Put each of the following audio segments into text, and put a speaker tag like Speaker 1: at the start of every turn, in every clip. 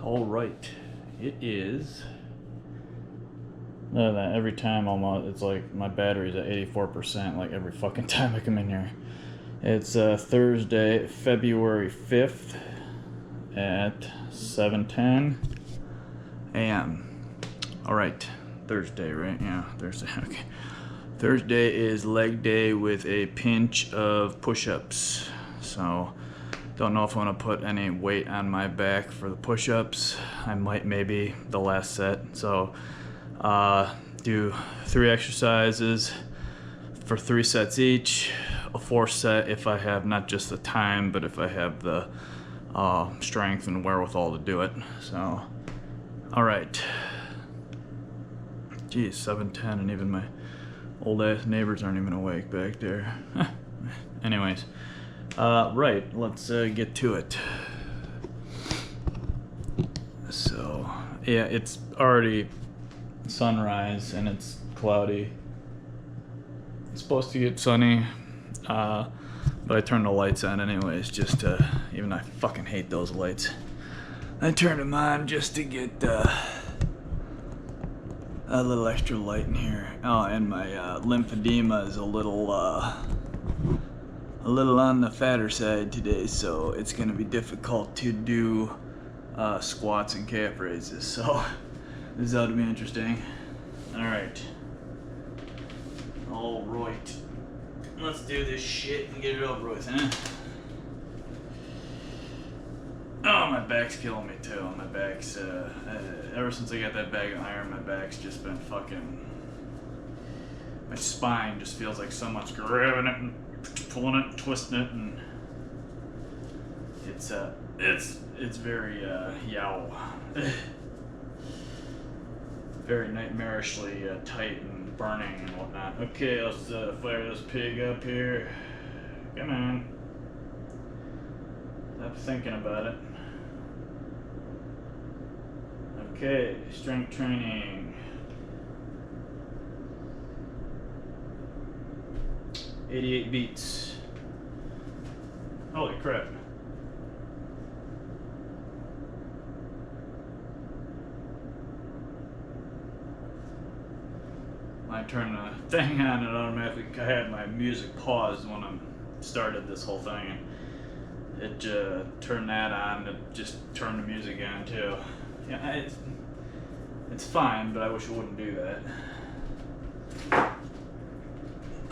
Speaker 1: All right, it is. Look at that. Every time almost, it's like my battery's at 84%. Like every fucking time I come in here. It's Thursday, February 5th at 7:10 a.m. All right, Thursday, right? Yeah, Thursday. Okay. Thursday is leg day with a pinch of push-ups. So, don't know if I want to put any weight on my back for the push-ups. I might maybe the last set. So, do 3 exercises for 3 sets each. A 4th set if I have not just the time, but if I have the strength and wherewithal to do it. So, all right. Geez, 7:10, and even my old ass neighbors aren't even awake back there. Anyways, right, let's get to it. So, yeah, it's already sunrise and it's cloudy. It's supposed to get sunny, but I turned the lights on anyways, just to, even though I fucking hate those lights. I turned them on just to get a little extra light in here. Oh, and my lymphedema is a little on the fatter side today, so it's gonna be difficult to do squats and calf raises. So this ought to be interesting. All right, let's do this shit and get it over with, huh? Oh, my back's killing me too. My back's, ever since I got that bag of iron, my back's just been fucking, my spine just feels like someone's grabbing it and pulling it and twisting it, and it's very, yow. Very nightmarishly tight and burning and whatnot. Okay, let's fire this pig up here. Come on. Stop thinking about it. Okay, strength training. 88 beats. Holy crap. I turned the thing on and automatically, I had my music paused when I started this whole thing. It turned that on, it just turned the music on too. Yeah, it's fine, but I wish it wouldn't do that.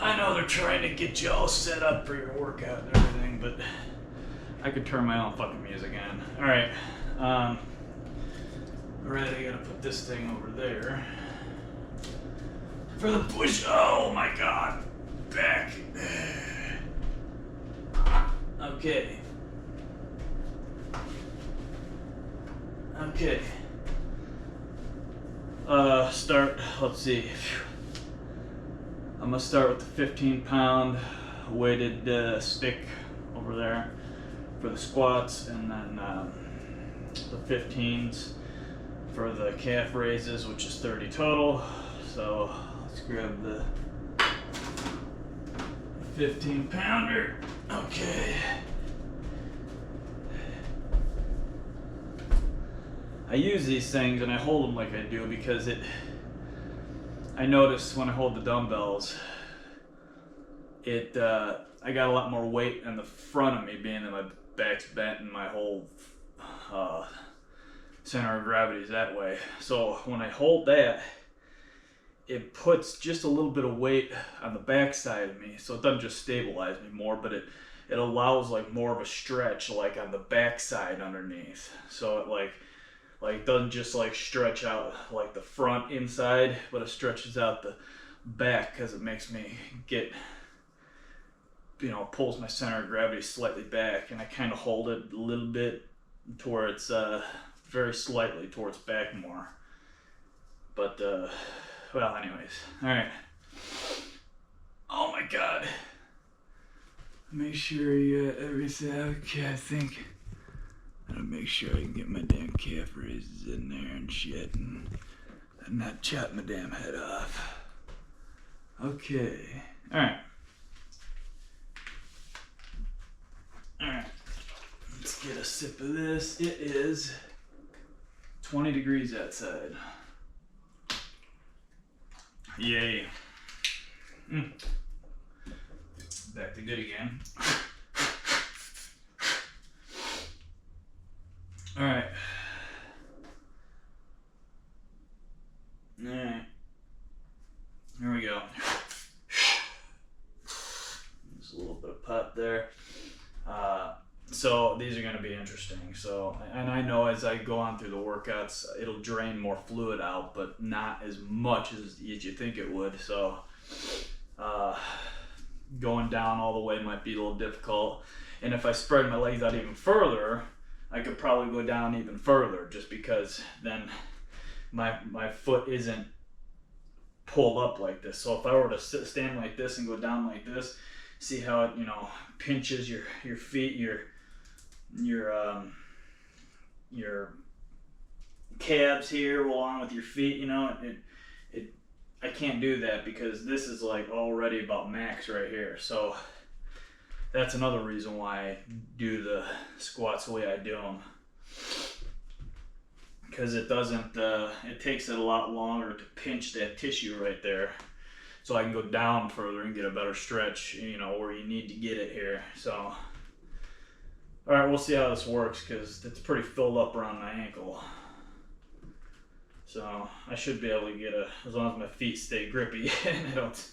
Speaker 1: I know they're trying to get you all set up for your workout and everything, but I could turn my own fucking music on. Alright, alright, I gotta put this thing over there. For the push, oh my god, back. Okay. Okay. Let's see. I'm gonna start with the 15-pound weighted stick over there for the squats, and then the 15s for the calf raises, which is 30 total. So let's grab the 15-pounder. Okay. I use these things and I hold them like I do because I notice when I hold the dumbbells, I got a lot more weight in the front of me, being that my back's bent and my whole center of gravity is that way. So when I hold that, it puts just a little bit of weight on the back side of me, so it doesn't just stabilize me more, but it allows like more of a stretch like on the back side underneath. So it like doesn't just like stretch out like the front inside, but it stretches out the back because it makes me get, pulls my center of gravity slightly back, and I kind of hold it a little bit to where it's very slightly towards back more. But well, anyways, all right. Oh my god. Make sure you got everything. Okay, I think I'll make sure I can get my damn calf raises in there and shit, and not chop my damn head off. Okay, all right. All right, let's get a sip of this. It is 20 degrees outside. Yay. Back to good again. Alright. Alright. Here we go. Just a little bit of pop there. So these are going to be interesting. So, and I know as I go on through the workouts, it'll drain more fluid out, but not as much as you think it would. So, going down all the way might be a little difficult. And if I spread my legs out even further, I could probably go down even further, just because then my foot isn't pulled up like this. So if I were to stand like this and go down like this, see how it, you know, pinches your feet, your calves here along with your feet, you know, I can't do that because this is like already about max right here. So that's another reason why I do the squats the way I do them, because it doesn't it takes it a lot longer to pinch that tissue right there, so I can go down further and get a better stretch, you know, where you need to get it here. So all right, we'll see how this works, because it's pretty filled up around my ankle. So I should be able to get as long as my feet stay grippy and I don't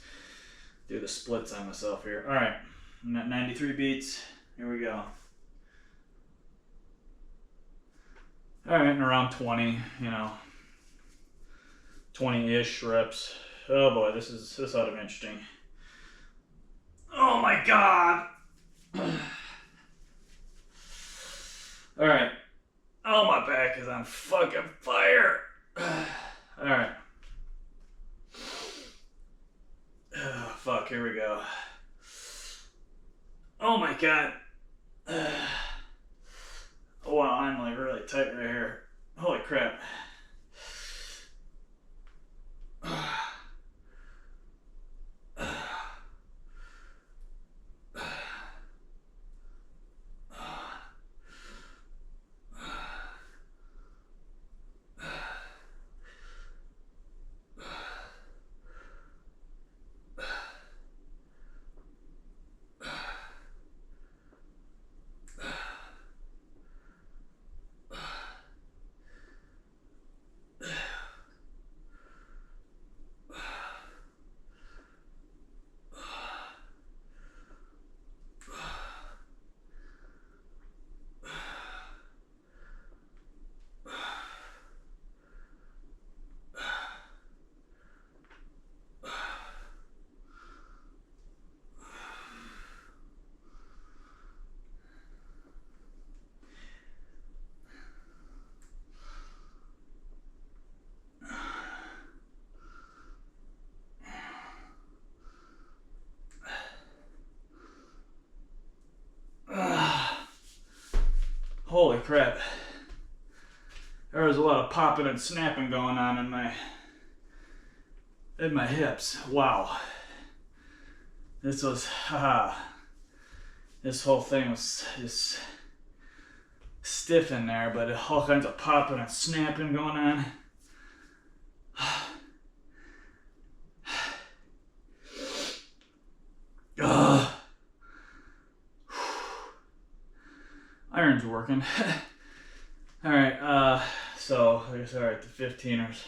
Speaker 1: do the splits on myself here. All right, I'm at 93 beats. Here we go. All right, and around 20, you know, 20-ish reps. Oh boy, this ought to be interesting. Oh my God. All right. Oh, my back is on fucking fire. All right. Oh, fuck, here we go. Oh my God. Oh wow, I'm like really tight right here. Holy crap. Holy crap. There was a lot of popping and snapping going on in my hips. Wow. This whole thing was just stiff in there, but all kinds of popping and snapping going on. Iron's working. All right, so I guess, all right, the 15ers.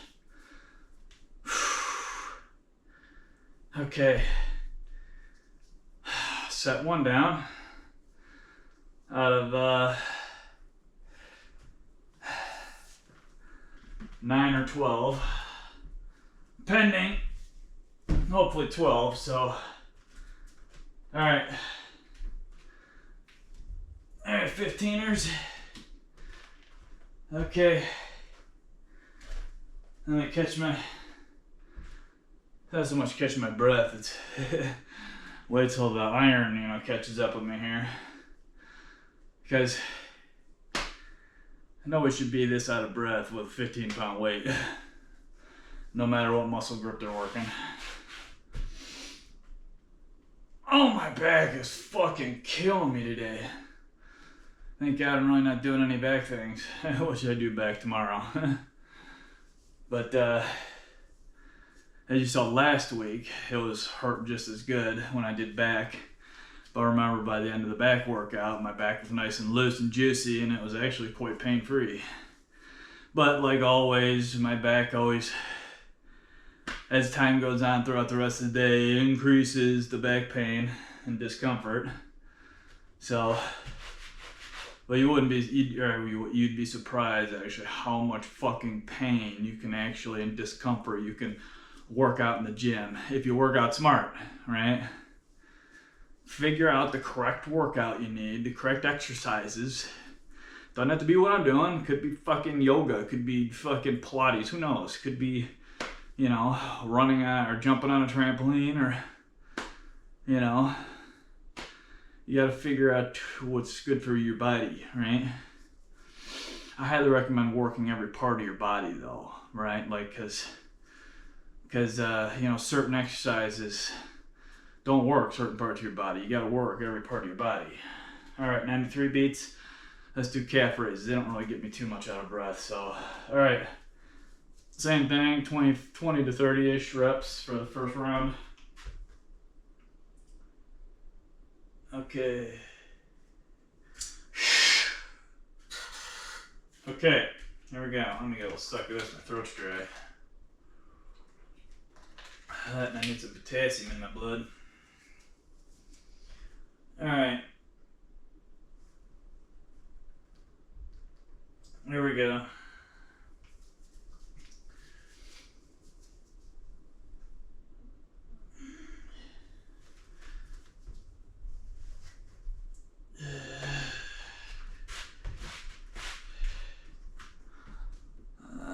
Speaker 1: Okay, set one down out of 9 or 12, pending, hopefully 12, so, all right. All right, 15ers. Okay. Let me catch my, not so much catching my breath, it's wait till the iron, you know, catches up with me here. Because I know we should be this out of breath with a 15-pound weight, no matter what muscle group they're working. Oh, my back is fucking killing me today. Thank God I'm really not doing any back things. What should I do back tomorrow? But as you saw last week, it was hurt just as good when I did back. But I remember by the end of the back workout, my back was nice and loose and juicy, and it was actually quite pain-free. But like always, my back always, as time goes on throughout the rest of the day, increases the back pain and discomfort. So, but you'd be surprised actually how much fucking pain you can actually, and discomfort you can work out in the gym if you work out smart, right? Figure out the correct workout you need, the correct exercises. Doesn't have to be what I'm doing. Could be fucking yoga, could be fucking Pilates, who knows? Could be, you know, running on or jumping on a trampoline, or, you know, you gotta figure out what's good for your body, right? I highly recommend working every part of your body though, right? Like, cause you know, certain exercises don't work certain parts of your body. You gotta work every part of your body. All right, 93 beats. Let's do calf raises. They don't really get me too much out of breath. So, all right, same thing, 20 to 30-ish reps for the first round. Okay. Okay, here we go. I'm gonna get a little stuck with this. My throat's dry. And I need some potassium in my blood. All right. Here we go.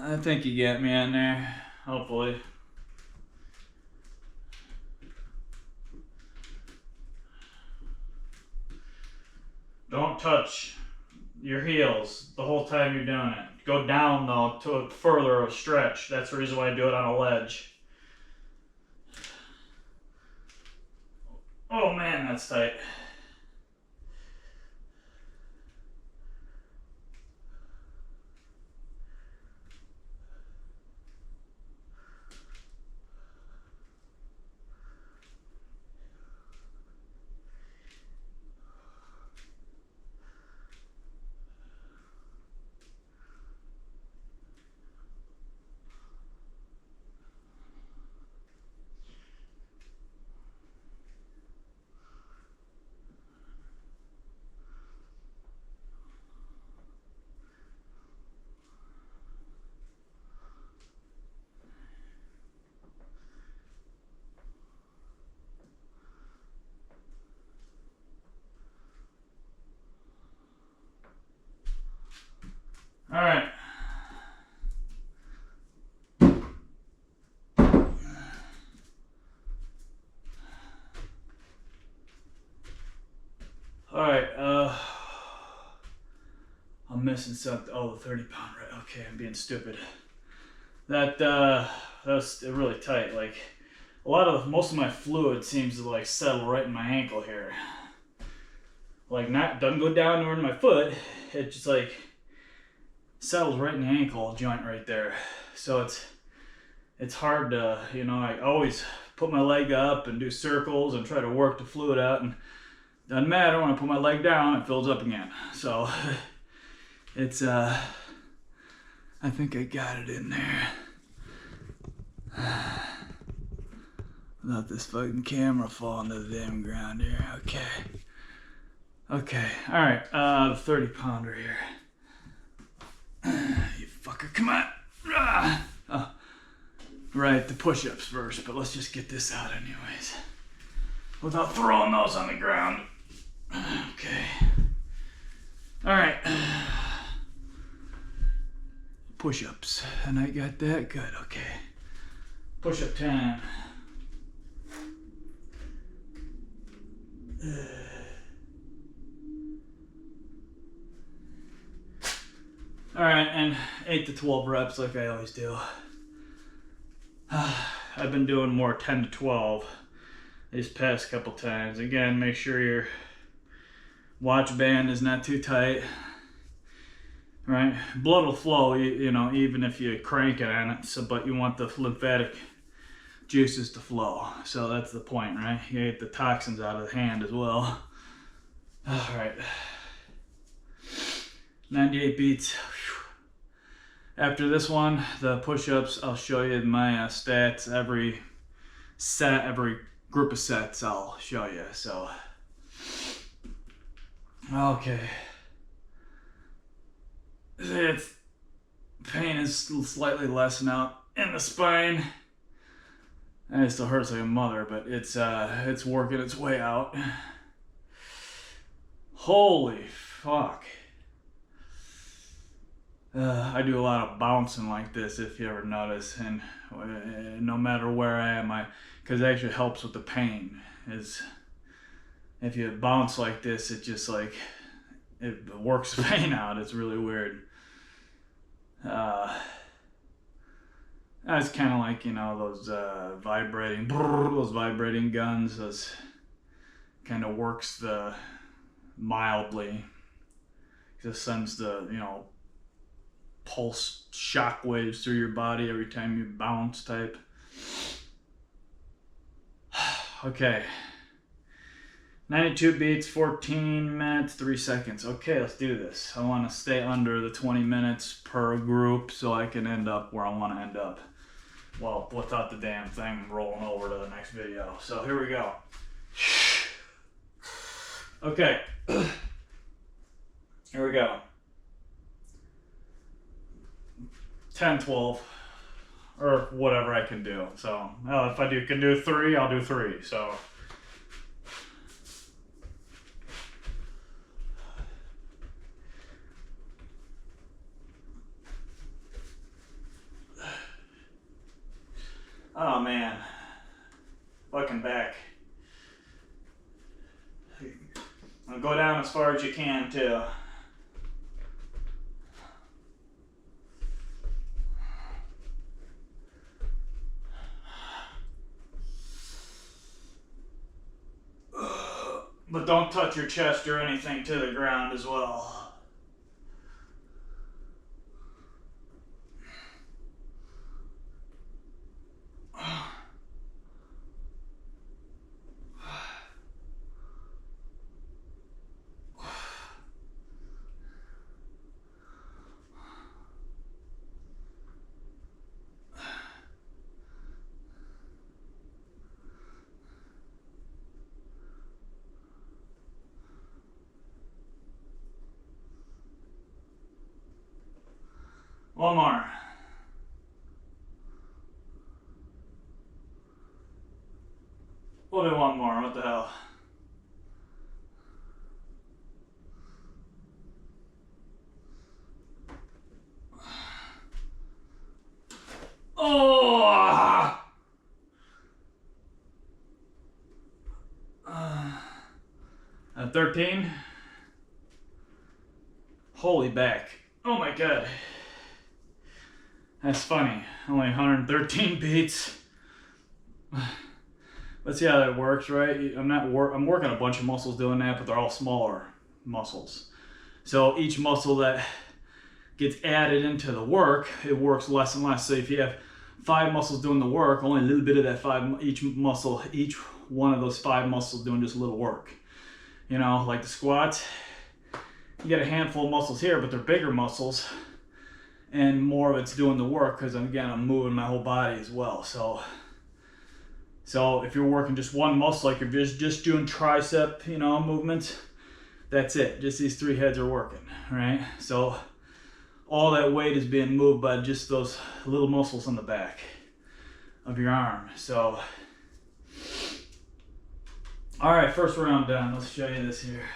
Speaker 1: I think you get me in there, hopefully. Don't touch your heels the whole time you're doing it. Go down though to a further stretch. That's the reason why I do it on a ledge. Oh man, that's tight. All right. All right. I'm missing something. Oh, the 30-pound. Right. Okay, I'm being stupid. That was really tight. Like most of my fluid seems to like settle right in my ankle here. Like doesn't go down nor in my foot. It just like settles right in the ankle joint right there. So it's hard to, you know, I always put my leg up and do circles and try to work the fluid out, and doesn't matter, when I put my leg down it fills up again. So it's I think I got it in there. Without this fucking camera falling to the damn ground here. Okay, all right, the 30-pounder here. You fucker, come on. Oh, right, the push-ups first, but let's just get this out anyways. Without throwing those on the ground. Okay. All right. Push-ups, and I got that good, okay. Push-up time. All right, and 8 to 12 reps like I always do. I've been doing more 10 to 12 these past couple times. Again, make sure you're Watch band is not too tight, right? Blood will flow, you know, even if you crank it on it. So, but you want the lymphatic juices to flow. So that's the point, right? You get the toxins out of the hand as well. All right. 98 beats. After this one, the push-ups, I'll show you my stats. Every set, every group of sets, I'll show you. So, okay. It's pain is slightly less now in the spine. And it still hurts like a mother, but it's working its way out. Holy fuck. I do a lot of bouncing like this, if you ever notice, and no matter where I am, because it actually helps with the pain. Is if you bounce like this, it just like it works the pain out. It's really weird. It's kind of like, you know, those vibrating guns. Those kind of works the mildly. Just sends the, you know, pulse shock waves through your body every time you bounce type. Okay. 92 beats, 14 minutes, 3 seconds. Okay, let's do this. I want to stay under the 20 minutes per group so I can end up where I want to end up. Well, without the damn thing rolling over to the next video. So here we go. Okay. Here we go. 10, 12, or whatever I can do. So if I can do 3, I'll do 3. So oh man, fucking back. I'll go down as far as you can too. But don't touch your chest or anything to the ground as well. One more. We'll do one more. What the hell? Oh! 13. Holy back. Oh my god. That's funny. Only 113 beats. Let's see how that works, right? I'm working a bunch of muscles doing that, but they're all smaller muscles. So each muscle that gets added into the work, it works less and less. So if you have 5 muscles doing the work, only a little bit of that each one of those 5 muscles doing just a little work. You know, like the squats, you get a handful of muscles here, but they're bigger muscles. And more of it's doing the work because, again, I'm moving my whole body as well. So if you're working just one muscle, like you're just doing tricep, you know, movements, that's it. Just these 3 heads are working, right? So all that weight is being moved by just those little muscles on the back of your arm. So, all right, first round done. Let's show you this here.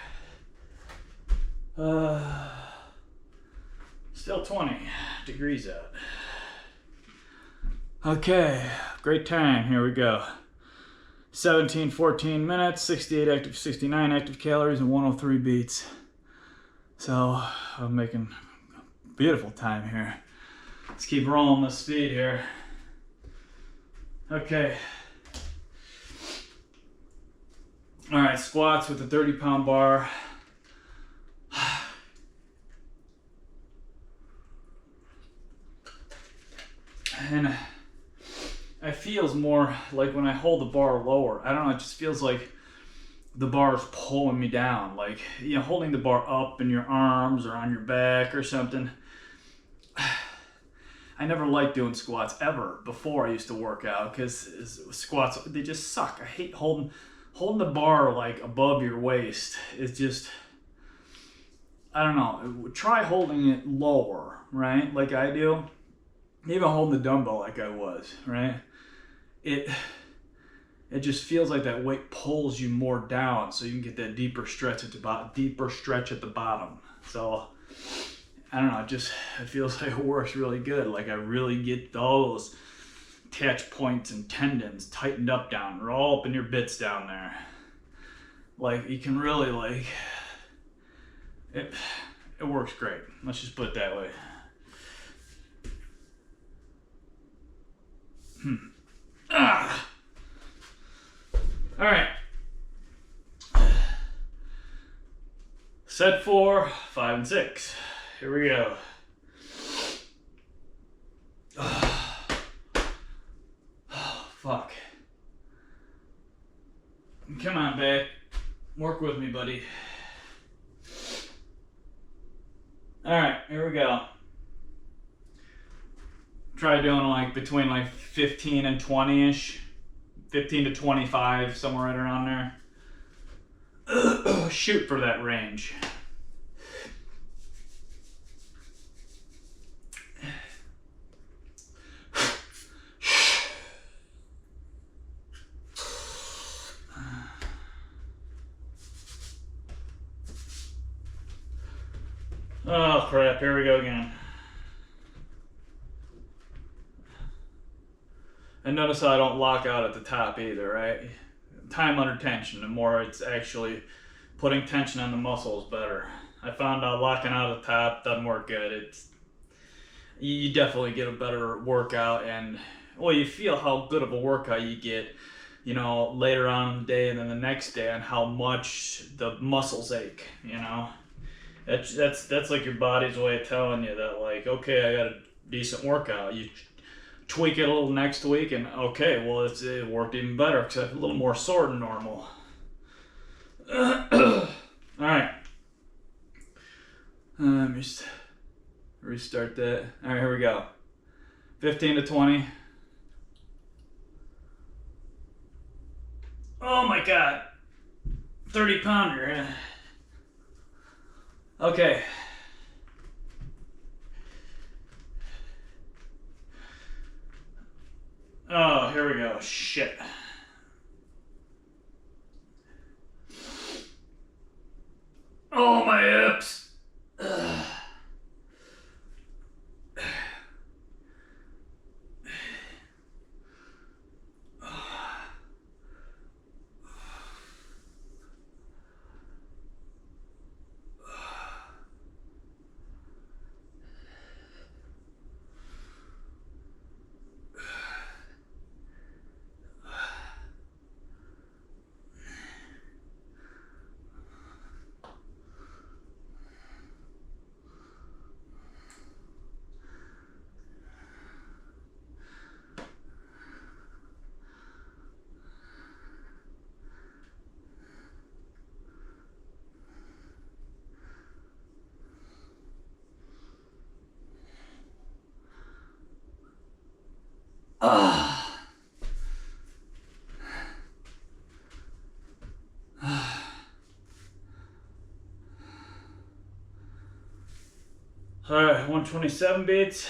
Speaker 1: Still 20 degrees out. Okay, great time. Here we go. 14 minutes, 69 active calories, and 103 beats. So I'm making a beautiful time here. Let's keep rolling this speed here. Okay. All right, squats with the 30-pound bar. And it feels more like when I hold the bar lower, I don't know, it just feels like the bar is pulling me down. Like, you know, holding the bar up in your arms or on your back or something. I never liked doing squats ever before I used to work out, because squats, they just suck. I hate holding the bar like above your waist. It's just, I don't know. Try holding it lower, right? Like I do. Even holding the dumbbell like I was, right? It just feels like that weight pulls you more down, so you can get that deeper stretch at the bottom. So I don't know, it feels like it works really good. Like I really get those attach points and tendons tightened up down. They're all up in your bits down there. Like you can really like it works great. Let's just put it that way. All right. Set 4, 5, and 6. Here we go. Oh, fuck. Come on, babe. Work with me, buddy. All right, here we go. Try doing like between like 15 and 20-ish. 15 to 25, somewhere right around there. Shoot for that range. Oh crap, here we go again. And notice how I don't lock out at the top either, right? Time under tension, the more it's actually putting tension on the muscles better. I found out locking out at the top doesn't work good. You definitely get a better workout, and well, you feel how good of a workout you get, you know, later on in the day and then the next day, on how much the muscles ache, you know. That's like your body's way of telling you that, like, okay, I got a decent workout. You tweak it a little next week, and okay, well, it worked even better because I have a little more sore than normal. All right. Let me just restart that. All right, here we go. 15 to 20. Oh my God. 30 pounder. Okay. Oh, here we go. Shit. Oh, my hips. Ugh. All right, 127 beats.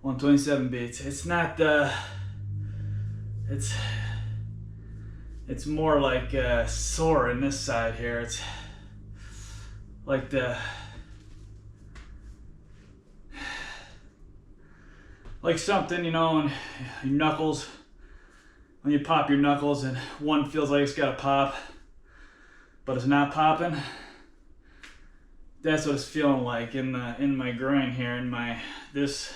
Speaker 1: 127 beats. It's not it's more like sore in this side here. It's like something, you know, and your knuckles, when you pop your knuckles and one feels like it's got to pop, but it's not popping. That's what it's feeling like in my groin here, in my this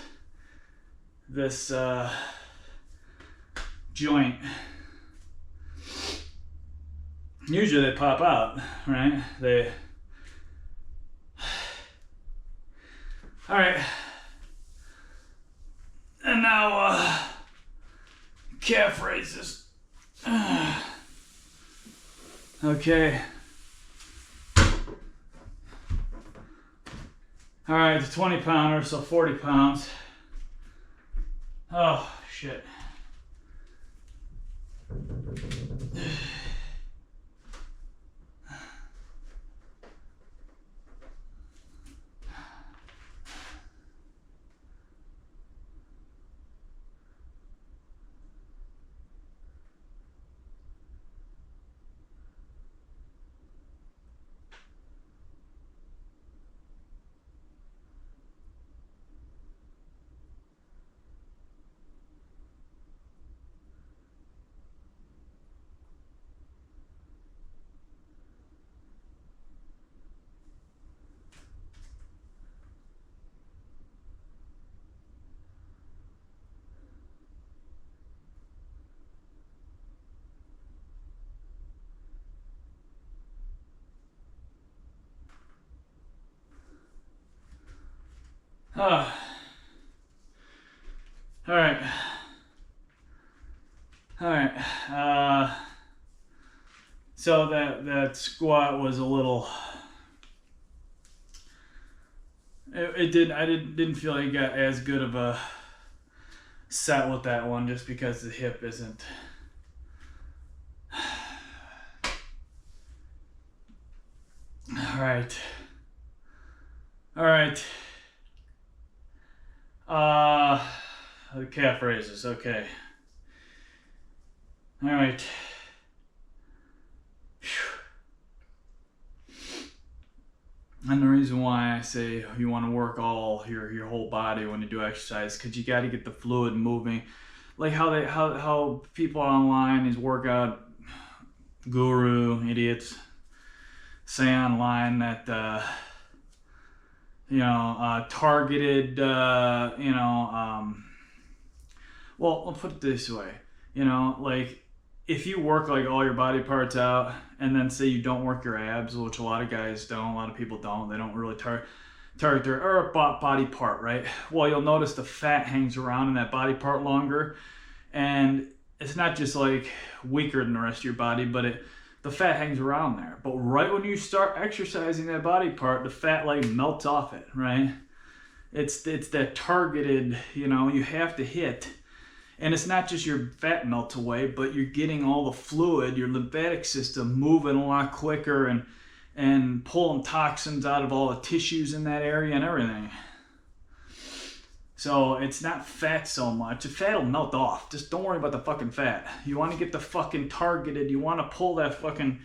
Speaker 1: joint. Usually they pop out, right? All right. And now, calf raises. Okay. All right, the 20 pounder, so 40 pounds. Oh, shit. Oh. All right. All right. So that squat was a little. I didn't feel like I got as good of a set with that one just because the hip isn't. All right. All right. The calf raises. Okay. All right. And the reason why I say you want to work all your whole body when you do exercise, because you got to get the fluid moving, like how people online, these workout guru idiots say online that targeted well, I'll put it this way, like if you work like all your body parts out and then say you don't work your abs, which a lot of guys don't, a lot of people don't, they don't really target their body part, right? Well, you'll notice the fat hangs around in that body part longer, and it's not just like weaker than the rest of your body, but the fat hangs around there. But right when you start exercising that body part, the fat like melts off it, right? It's that targeted, you have to hit. And it's not just your fat melts away, but you're getting all the fluid, your lymphatic system moving a lot quicker and pulling toxins out of all the tissues in that area and everything. So it's not fat so much. The fat will melt off. Just don't worry about the fucking fat. You want to get the fucking targeted. You want to pull that fucking,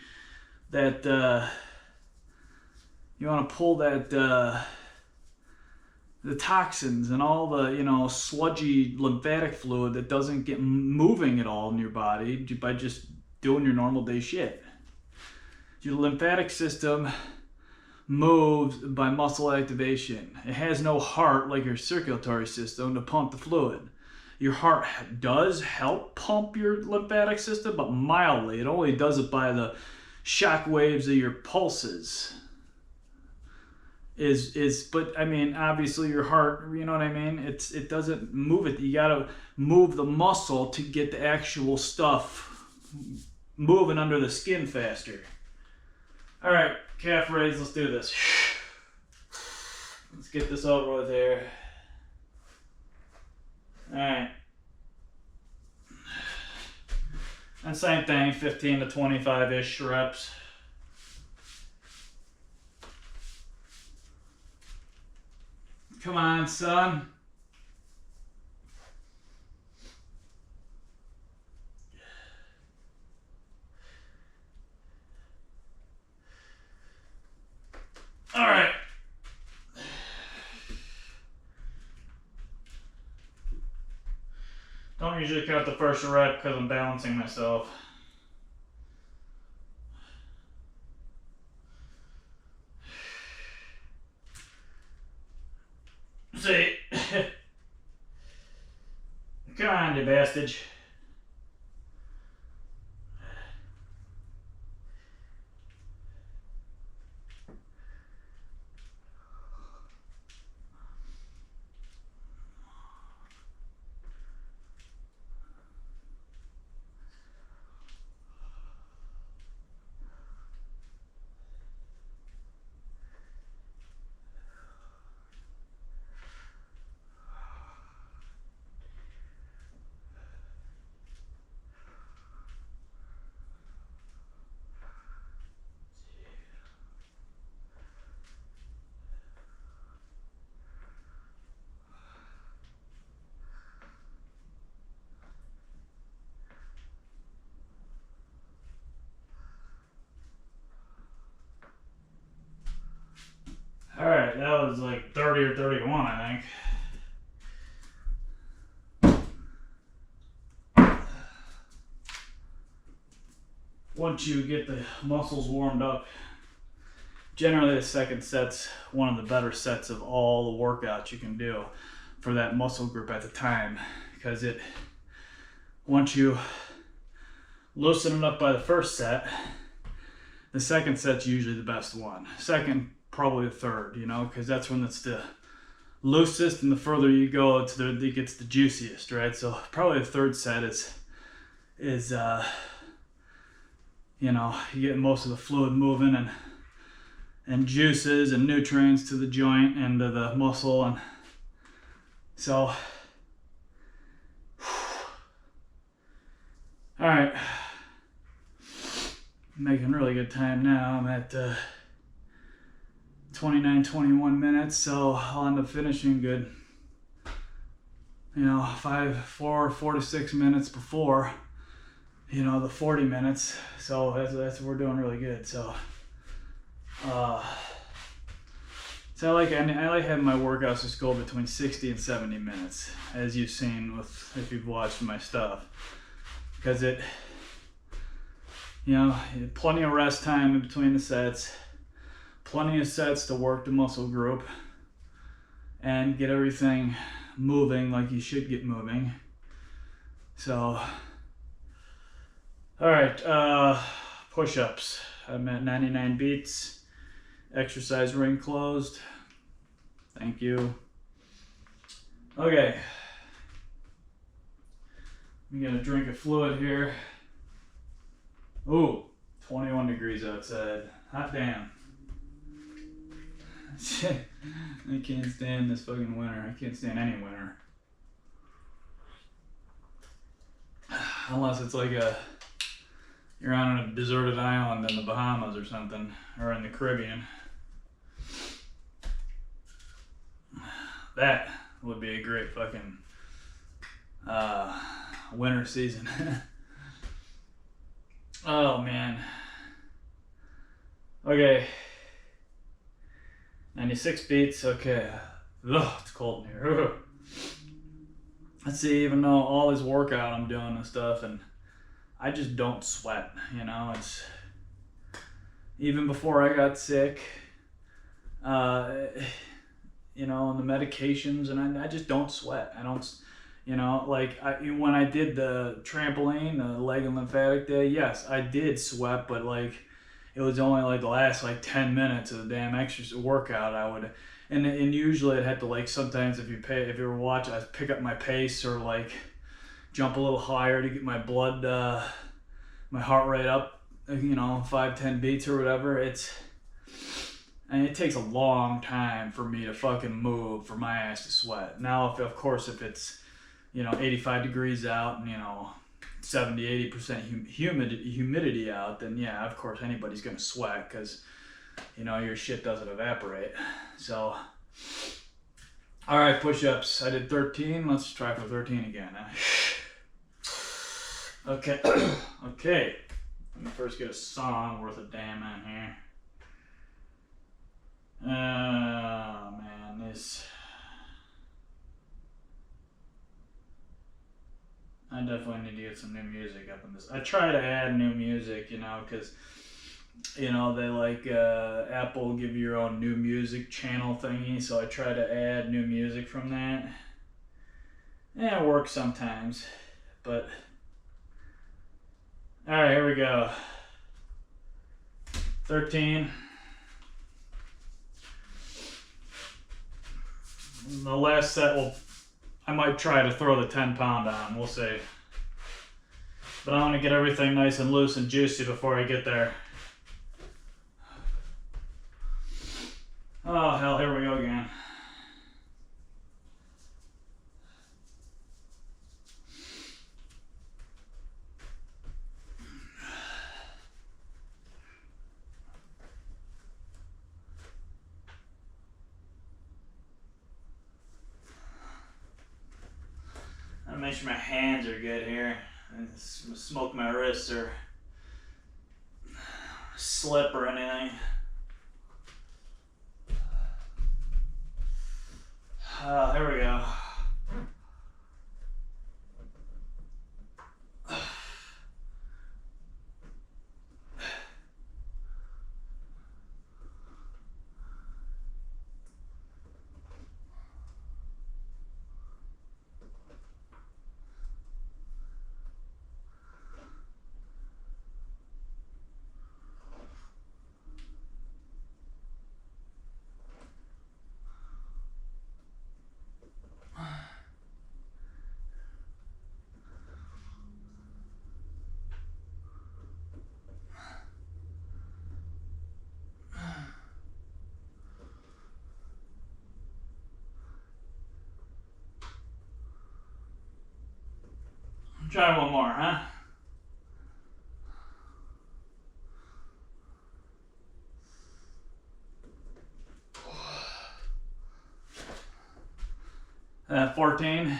Speaker 1: the toxins and all the, sludgy lymphatic fluid that doesn't get moving at all in your body by just doing your normal day shit. Your lymphatic system moves by muscle activation. It has no heart like your circulatory system to pump the fluid. Your heart does help pump your lymphatic system, but mildly. It only does it by the shock waves of your pulses. But I mean, obviously your heart, you know what I mean? It doesn't move it. You gotta move the muscle to get the actual stuff moving under the skin faster. All right, calf raise, let's do this. Let's get this over with here. All right. And same thing, 15 to 25-ish reps. Come on, son. All right. Don't usually count the first rep because I'm balancing myself. See. Come on, you bastard. Alright, that was like 30 or 31, I think. Once you get the muscles warmed up, generally the second set's one of the better sets of all the workouts you can do for that muscle group at the time, because once you loosen it up by the first set, the second set's usually the best one. Second, probably the third, you know, because that's when it's the loosest, and the further you go, it gets the juiciest, right? So probably the third set is you know, you get most of the fluid moving and juices and nutrients to the joint and to the muscle, and so all right, making really good time now. I'm at 29-21 minutes, so I'll end up finishing good, you know, 4 to 6 minutes before, you know, the 40 minutes. So that's we're doing really good. So so I like having my workouts just go between 60 and 70 minutes, as you've seen if you've watched my stuff, because you know, plenty of rest time in between the sets, plenty of sets to work the muscle group and get everything moving like you should get moving. So all right, push-ups. I'm at 99 beats. Exercise ring closed. Thank you. Okay. I'm gonna drink a fluid here. Ooh, 21 degrees outside. Hot damn. I can't stand this fucking winter. I can't stand any winter. Unless it's like you're on a deserted island in the Bahamas or something, or in the Caribbean. That would be a great fucking winter season. Oh man. Okay. 96 beats, okay. Ugh, it's cold in here. Ugh. Let's see, even though all this workout I'm doing and stuff, and I just don't sweat, you know. It's even before I got sick, you know, and the medications, and I just don't sweat. I don't, you know, like when I did the trampoline, the leg and lymphatic day, yes, I did sweat, but like it was only like the last like 10 minutes of the damn exercise workout. I would, and usually I'd have to, like, sometimes if you ever watch, I'd pick up my pace or like jump a little higher to get my blood, my heart rate up, you know, 5-10 beats or whatever. And it takes a long time for me to fucking move, for my ass to sweat. Now, of course, if it's, you know, 85 degrees out and, you know, 70-80% humidity out, then yeah, of course anybody's gonna sweat, because, you know, your shit doesn't evaporate. So, all right, push-ups. I did 13. Let's try for 13 again. Okay. Okay. Let me first get a song worth a damn in here. Oh man, this. I definitely need to get some new music up in this. I try to add new music, you know, because, you know, they like Apple give you your own new music channel thingy, so I try to add new music from that. Yeah, it works sometimes, but all right, here we go. 13. The last set I might try to throw the 10-pound on, we'll see. But I want to get everything nice and loose and juicy before I get there. Oh hell, here we go again. Make sure my hands are good here, and smoke my wrists or slip or anything. Try one more, huh? At 14.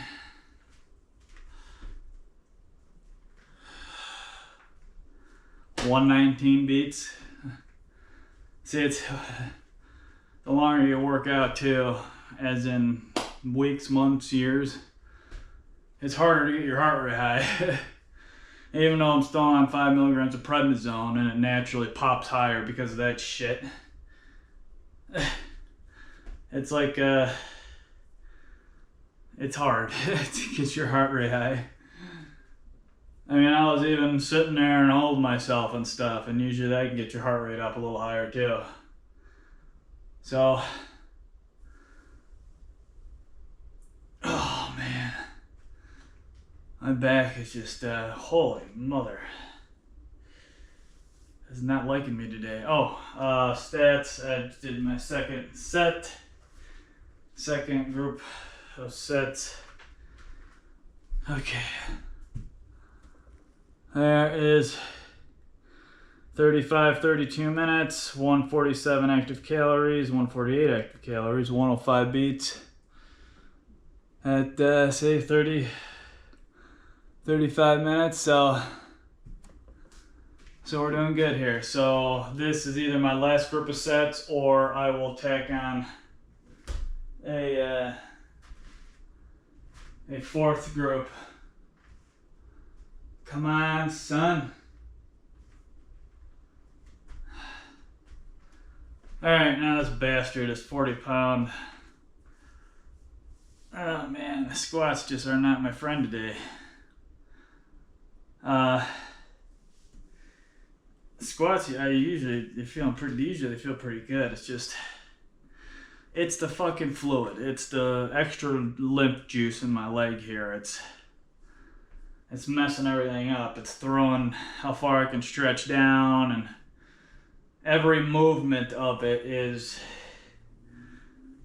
Speaker 1: $119 beats. See, it's the longer you work out too, as in weeks, months, years, it's harder to get your heart rate high. Even though I'm still on 5 milligrams of prednisone and it naturally pops higher because of that shit. It's like, it's hard to get your heart rate high. I mean, I was even sitting there and holding myself and stuff, and usually that can get your heart rate up a little higher too. So, oh man, my back is just, holy mother. It's not liking me today. Oh, stats, I did my second group of sets. Okay. There is 32 minutes, 147 active calories, 148 active calories, 105 beats at, say, 35 minutes. So we're doing good here. So this is either my last group of sets or I will tack on a fourth group. Come on, son. Alright, now this bastard is 40-pound. Oh man, the squats just are not my friend today. Squats, they feel pretty good. It's just, it's the fucking fluid. It's the extra lymph juice in my leg here. It's messing everything up. It's throwing how far I can stretch down, and every movement of it is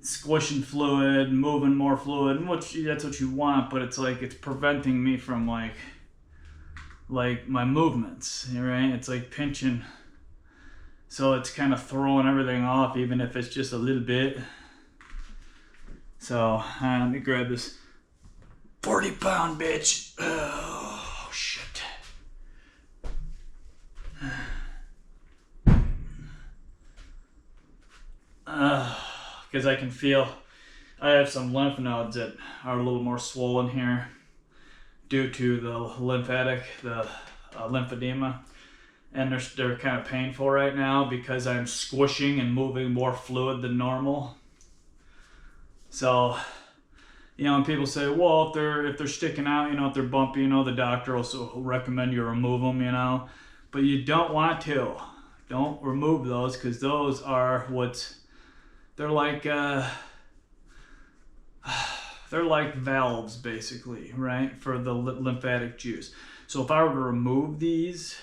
Speaker 1: squishing fluid, moving more fluid, and that's what you want, but it's like it's preventing me from like my movements, right? It's like pinching, so it's kind of throwing everything off, even if it's just a little bit. So let me grab this 40-pound bitch. Oh shit. Because I can feel I have some lymph nodes that are a little more swollen here due to the lymphatic, the lymphedema, and they're kind of painful right now because I'm squishing and moving more fluid than normal. So, you know, when people say, well, if they're sticking out, you know, if they're bumpy, you know, the doctor will recommend you remove them, you know, but you don't want to. Don't remove those, because those are they're like valves basically, right, for the lymphatic juice. So if I were to remove these,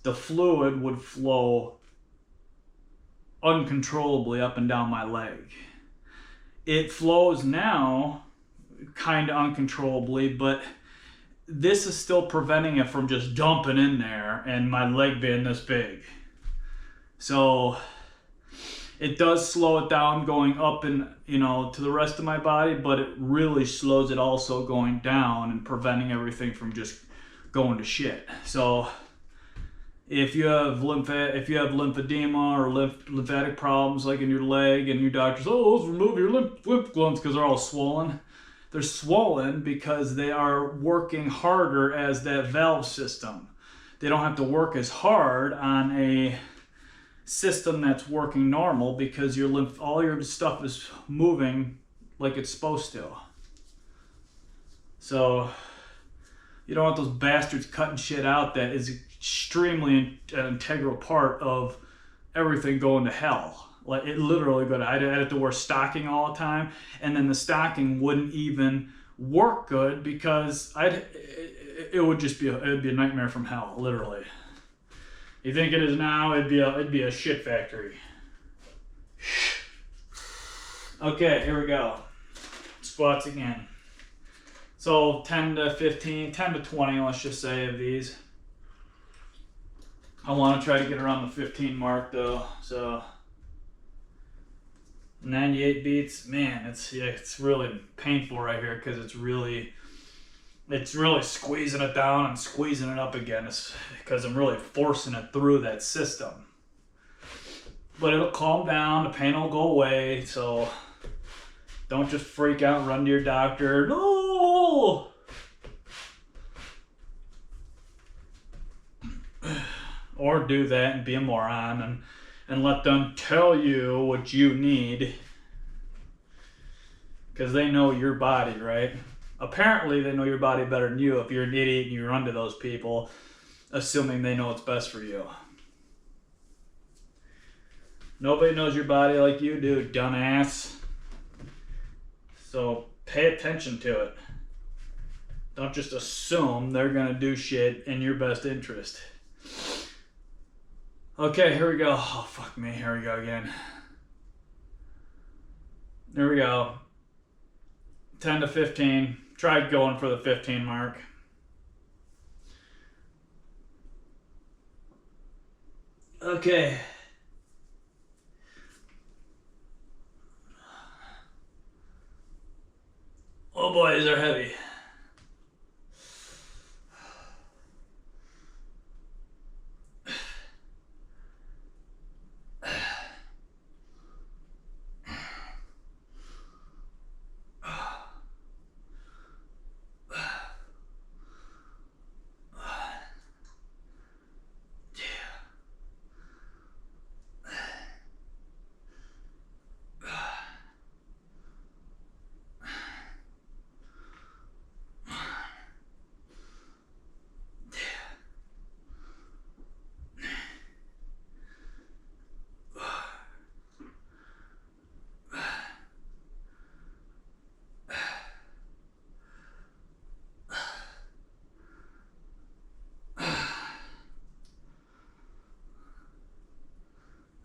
Speaker 1: the fluid would flow uncontrollably up and down my leg. It flows now kind of uncontrollably, but this is still preventing it from just dumping in there and my leg being this big. So it does slow it down going up and, you know, to the rest of my body, but it really slows it also going down and preventing everything from just going to shit. So if you have lymphedema or lymphatic problems like in your leg, and your doctor says, oh, let's remove your lymph glands because they're all swollen. They're swollen because they are working harder as that valve system. They don't have to work as hard on a system that's working normal because all your stuff is moving like it's supposed to. So you don't want those bastards cutting shit out that is extremely an integral part of everything going to hell. Like it literally I'd have to wear stocking all the time, and then the stocking wouldn't even work good because it would be a nightmare from hell, literally. You think it is now, it'd be a shit factory. Okay, here we go. Squats again. So 10 to 15, 10 to 20, let's just say, of these. I want to try to get around the 15 mark though. So 98 beats, man, it's really painful right here because it's really squeezing it down and squeezing it up again. It's because I'm really forcing it through that system. But it'll calm down, the pain will go away, so don't just freak out and run to your doctor. No! Or do that and be a moron and let them tell you what you need. Because they know your body, right? Apparently they know your body better than you if you're an idiot and you run to those people, assuming they know what's best for you. Nobody knows your body like you do, dumbass. So pay attention to it. Don't just assume they're gonna do shit in your best interest. Okay, here we go. Oh, fuck me. Here we go again. There we go. 10 to 15. Try going for the 15 mark. Okay. Oh boy, these are heavy.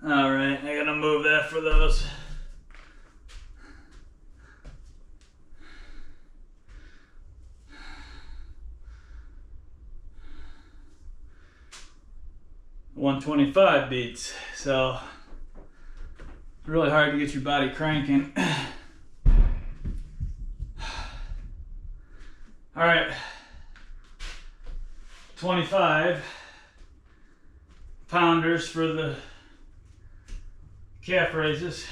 Speaker 1: Alright, I gotta move that for those. $125 beats, so really hard to get your body cranking. Alright, 25 pounders for the calf raises.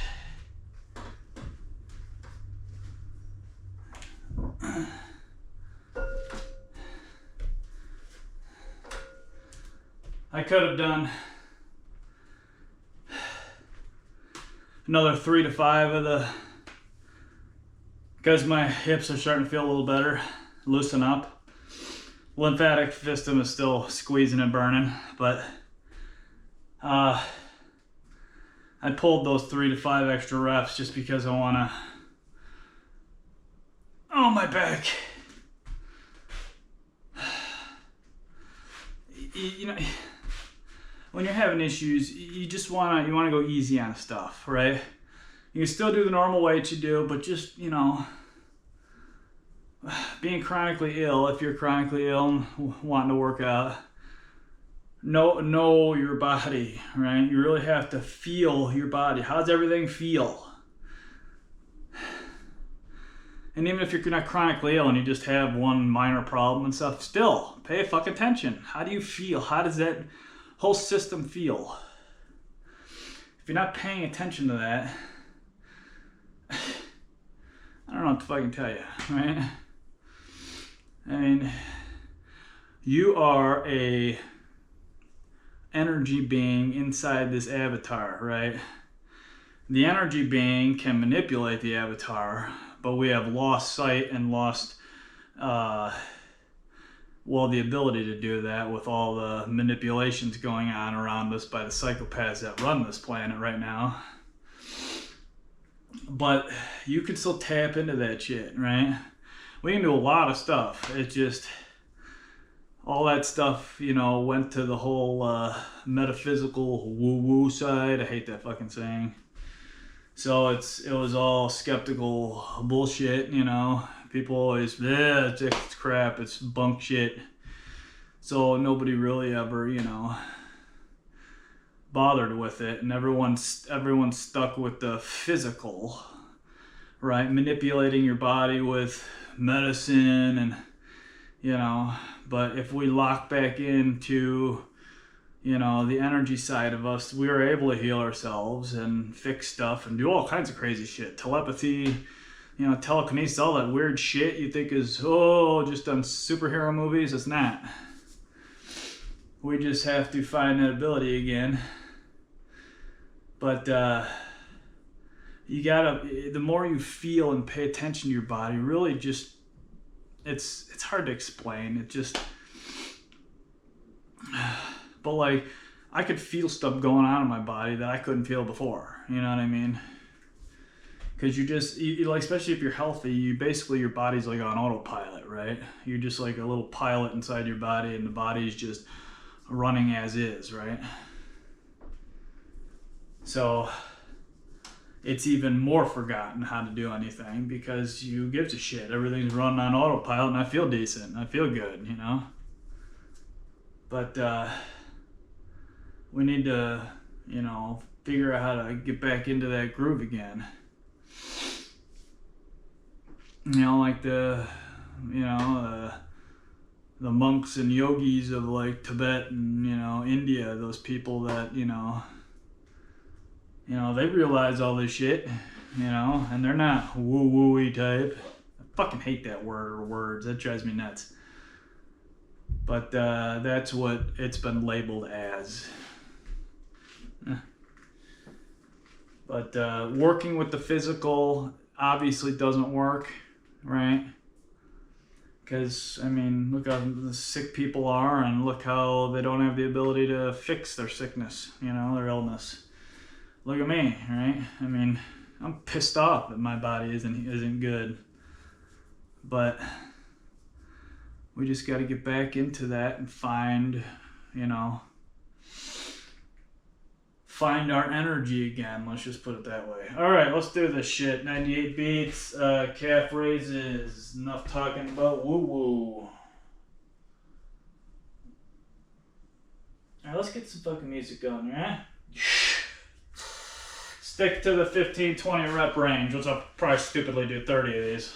Speaker 1: I could have done another 3 to 5 of the, because my hips are starting to feel a little better, loosen up. Lymphatic system is still squeezing and burning, but I pulled those 3 to 5 extra reps just because I want to. Oh, my back. You know, when you're having issues, you just want to go easy on stuff, right? You can still do the normal weights you do, but just, you know, being chronically ill, if you're chronically ill and wanting to work out, know your body, right? You really have to feel your body. How's everything feel? And even if you're not chronically ill and you just have one minor problem and stuff, still pay fucking attention. How do you feel? How does that whole system feel? If you're not paying attention to that, I don't know what to fucking tell you, right? I mean, you are a energy being inside this avatar, right? The energy being can manipulate the avatar, but we have lost sight and lost the ability to do that with all the manipulations going on around us by the psychopaths that run this planet right now. But you can still tap into that shit, right? We can do a lot of stuff. It's just all that stuff, you know, went to the whole metaphysical woo-woo side. I hate that fucking saying. So it was all skeptical bullshit, you know. People always, yeah, it's crap, it's bunk shit. So nobody really ever, you know, bothered with it, and everyone's stuck with the physical, right? Manipulating your body with medicine and, you know, but if we lock back into, you know, the energy side of us, we were able to heal ourselves and fix stuff and do all kinds of crazy shit. Telepathy, you know, telekinesis, all that weird shit you think is, oh, just on superhero movies. It's not. We just have to find that ability again. But you gotta, the more you feel and pay attention to your body, really just, it's hard to explain. It just, but like, I could feel stuff going on in my body that I couldn't feel before. You know what I mean? Because you like, especially if you're healthy, you basically, your body's like on autopilot, right? You're just like a little pilot inside your body, and the body's just running as is, right? So it's even more forgotten how to do anything because you gives a shit. Everything's running on autopilot, and I feel decent. I feel good, you know? But we need to, you know, figure out how to get back into that groove again. You know, like the monks and yogis of like Tibet and, you know, India, those people that, you know, they realize all this shit, you know, and they're not woo-woo-y type. I fucking hate that word or words. That drives me nuts. But that's what it's been labeled as. But working with the physical obviously doesn't work, right? Because, I mean, look how the sick people are, and look how they don't have the ability to fix their sickness, you know, their illness. Look at me, right? I mean, I'm pissed off that my body isn't good. But we just got to get back into that and find, you know, find our energy again. Let's just put it that way. All right, let's do this shit. 98 beats, calf raises. Enough talking about woo-woo. All right, let's get some fucking music going, right? Stick to the 15, 20 rep range, which I'll probably stupidly do 30 of these.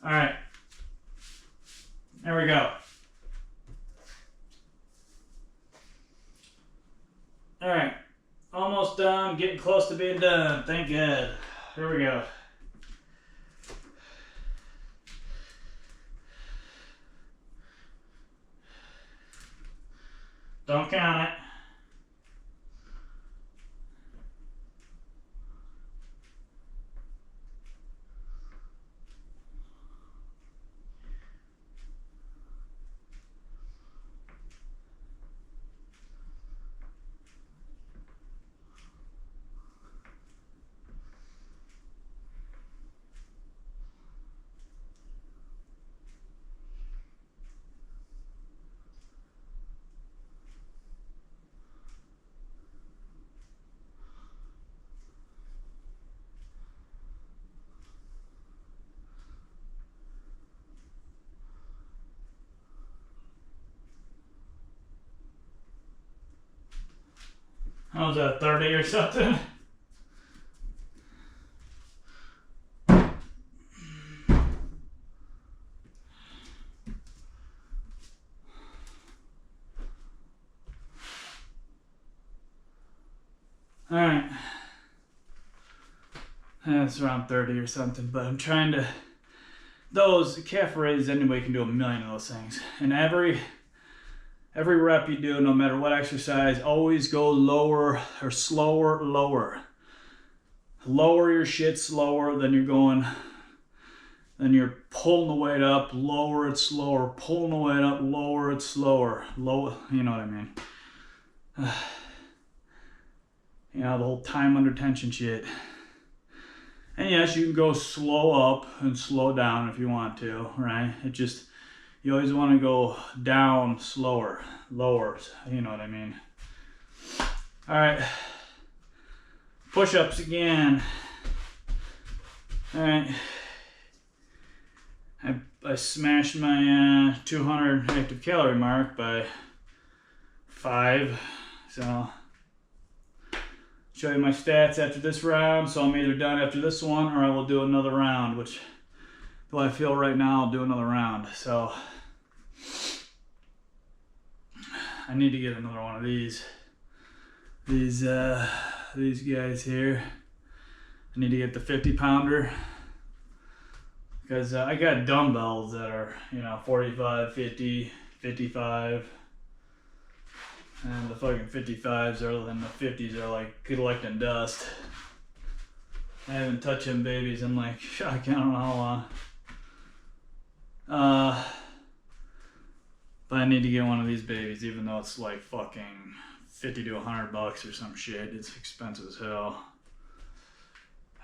Speaker 1: All right. There we go. All right. Almost done. Getting close to being done. Thank God. Here we go. Don't count it. How was that, 30 or something? All right. That's around 30 or something, but I'm trying to, those calf raises, anybody can do a million of those things. And every rep you do, no matter what exercise, always go lower or slower, lower. Lower your shit slower than you're going, then you're pulling the weight up, lower it slower, pulling the weight up, lower it slower. Low, you know what I mean. You know, the whole time under tension shit. And yes, you can go slow up and slow down if you want to, right? It just, you always want to go down slower, lower, you know what I mean. All right, push-ups again. All right, I smashed my 200 active calorie mark by 5. So, show you my stats after this round. So I'm either done after this one or I will do another round, which though I feel right now I'll do another round. So I need to get another one of these guys here. I need to get the 50 pounder because I got dumbbells that are, 45, 50, 55. And the fucking 55s and the 50s are like collecting dust. I haven't touched them babies in like, I don't know how long. But I need to get one of these babies, even though it's like fucking 50 to $100 or some shit. It's expensive as hell.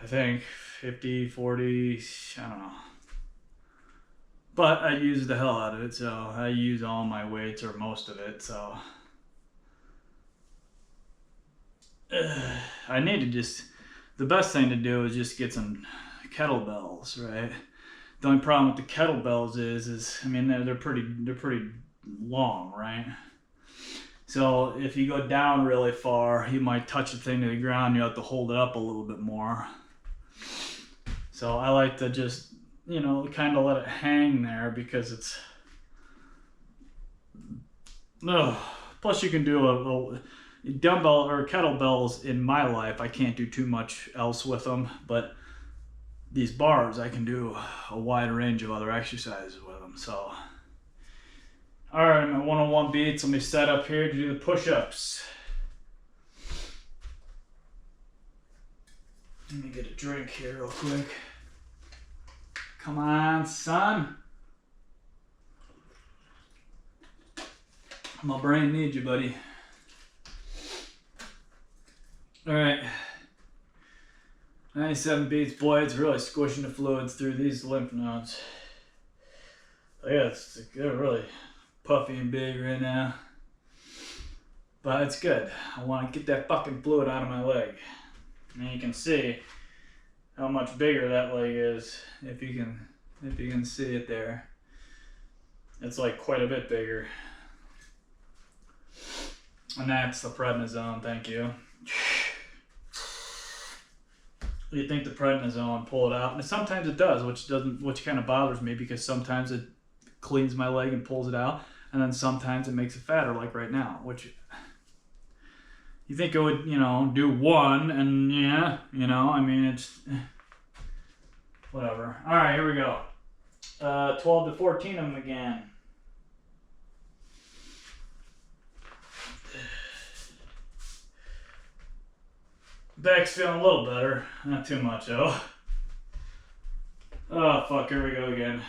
Speaker 1: I think 50, 40, I don't know. But I use the hell out of it, so I use all my weights or most of it, so. I need to the best thing to do is just get some kettlebells, right? The only problem with the kettlebells is I mean, they're pretty long, right? So if you go down really far, you might touch the thing to the ground. You have to hold it up a little bit more. So I like to just, kind of let it hang there because it's, plus you can do a dumbbell or kettlebells in my life. I can't do too much else with them, but these bars, I can do a wide range of other exercises with them. So, all right, I'm at 101 beats. Let me set up here to do the push-ups. Let me get a drink here real quick. Come on, son. My brain needs you, buddy. All right, 97 beats. Boy, it's really squishing the fluids through these lymph nodes. Yeah, they're really puffy and big right now. But it's good. I want to get that fucking fluid out of my leg. And you can see how much bigger that leg is if you can see it there. It's like quite a bit bigger. And that's the prednisone, thank you. You think the prednisone pull it out, and sometimes it does, which kind of bothers me because sometimes it cleans my leg and pulls it out, and then sometimes it makes it fatter, like right now. Which you think it would, do one, and I mean it's whatever. All right, here we go. 12 to 14 of them again. Back's feeling a little better. Not too much, though. Oh, fuck. Here we go again.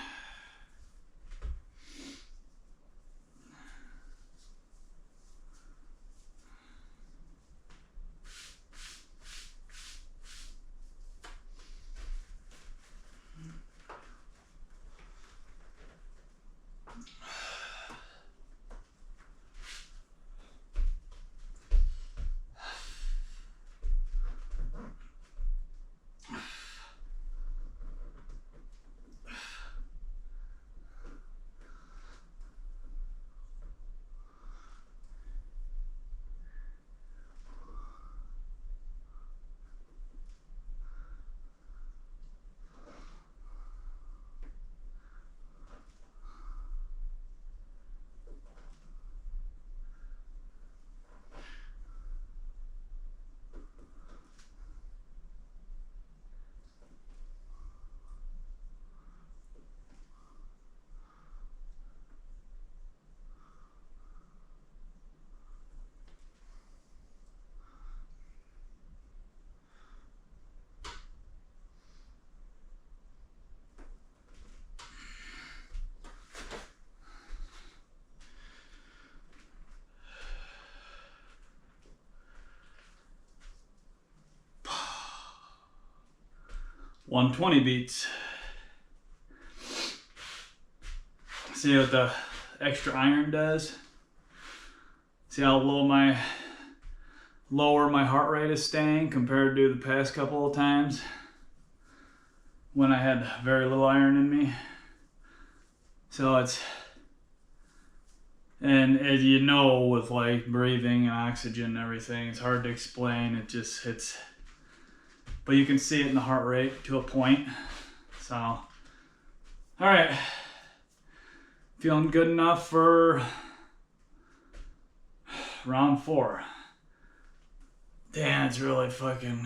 Speaker 1: $120 beats. See what the extra iron does? See how lower my heart rate is staying compared to the past couple of times when I had very little iron in me. So it's, and as you know, with like breathing and oxygen and everything, it's hard to explain. It's, but you can see it in the heart rate to a point. So, all right, feeling good enough for round 4. Damn, it's really fucking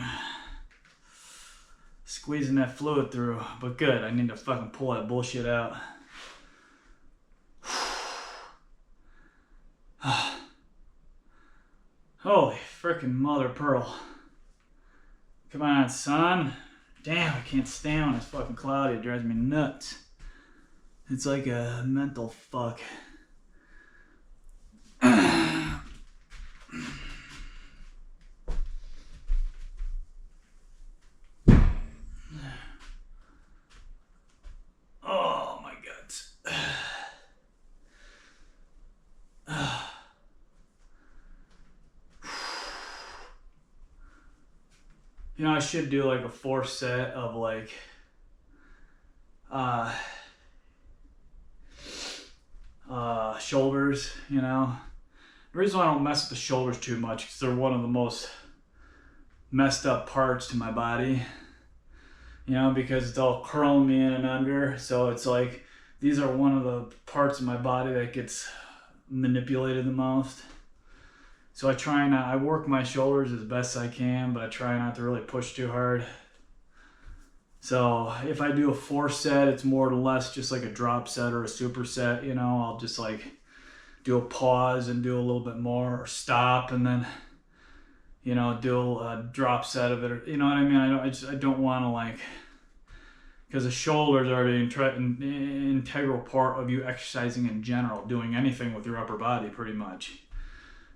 Speaker 1: squeezing that fluid through, but good. I need to fucking pull that bullshit out. Holy frickin' mother pearl. Come on, son. Damn, I can't stand when it's fucking cloudy. It drives me nuts. It's like a mental fuck. Oh my guts. You know, I should do like a 4 set of like shoulders, you know. The reason why I don't mess with the shoulders too much because they're one of the most messed up parts to my body, you know, because it's all curling me in and under. So it's like these are one of the parts of my body that gets manipulated the most. So I work my shoulders as best I can, but I try not to really push too hard. So if I do a 4 set, it's more or less just like a drop set or a superset, you know. I'll just like do a pause and do a little bit more, or stop and then, you know, do a drop set of it, or, you know what I mean? I don't want to like, because the shoulders are an integral part of you exercising in general, doing anything with your upper body pretty much.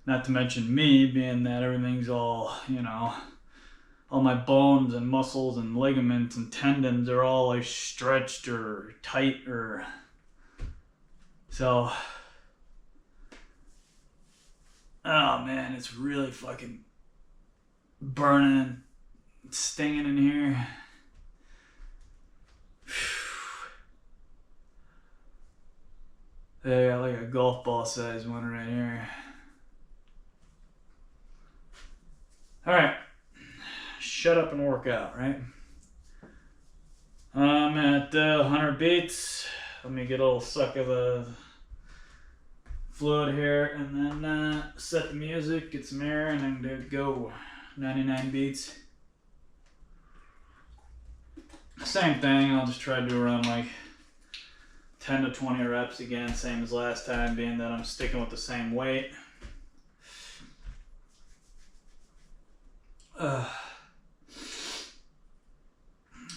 Speaker 1: Not to mention me, being that everything's all, you know, all my bones and muscles and ligaments and tendons are all like stretched or tight or, so, oh man, it's really fucking burning, stinging in here. They got like a golf ball size one right here. All right, shut up and work out, right? I'm at 100 beats. Let me get a little suck of the fluid here and then set the music, get some air, and then go. 99 beats. Same thing, I'll just try to do around like 10 to 20 reps again, same as last time, being that I'm sticking with the same weight.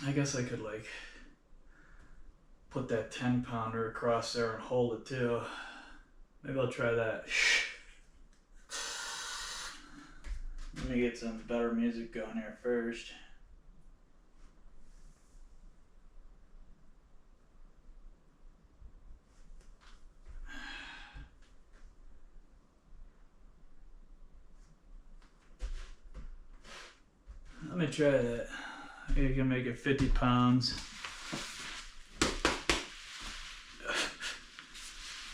Speaker 1: I guess I could like put that 10-pounder across there and hold it too. Maybe I'll try that. Let me get some better music going here first. Let me try that. You can make it 50 pounds.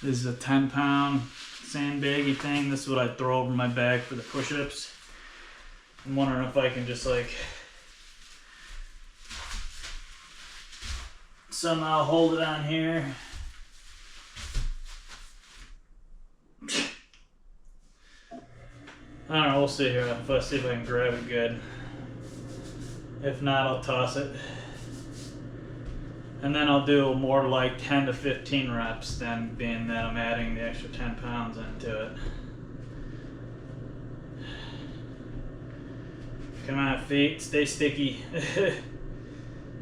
Speaker 1: This is a 10-pound sandbaggy thing. This is what I throw over my back for the push-ups. I'm wondering if I can just like somehow hold it on here. I don't know, we'll see here. Let's see if I can grab it good. If not, I'll toss it. And then I'll do more like 10 to 15 reps, then being that I'm adding the extra 10 pounds into it. Come on, feet, stay sticky.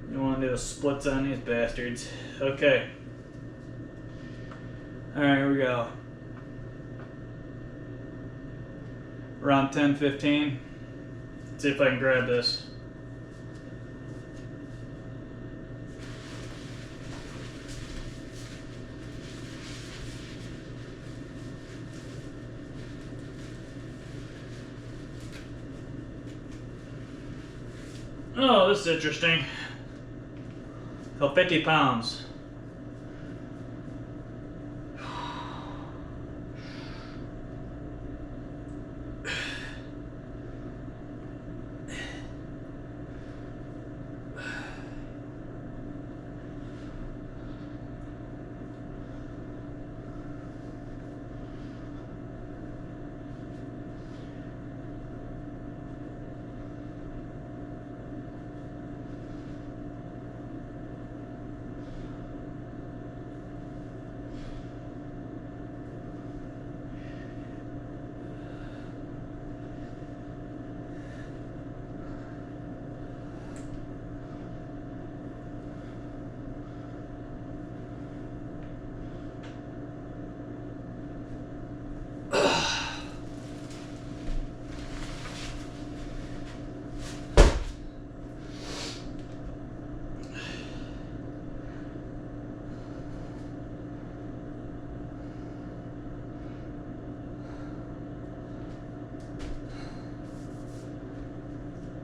Speaker 1: You want to do the splits on these bastards. Okay. Alright, here we go. Around 10, 15. Let's see if I can grab this. Oh, this is interesting. So 50 pounds.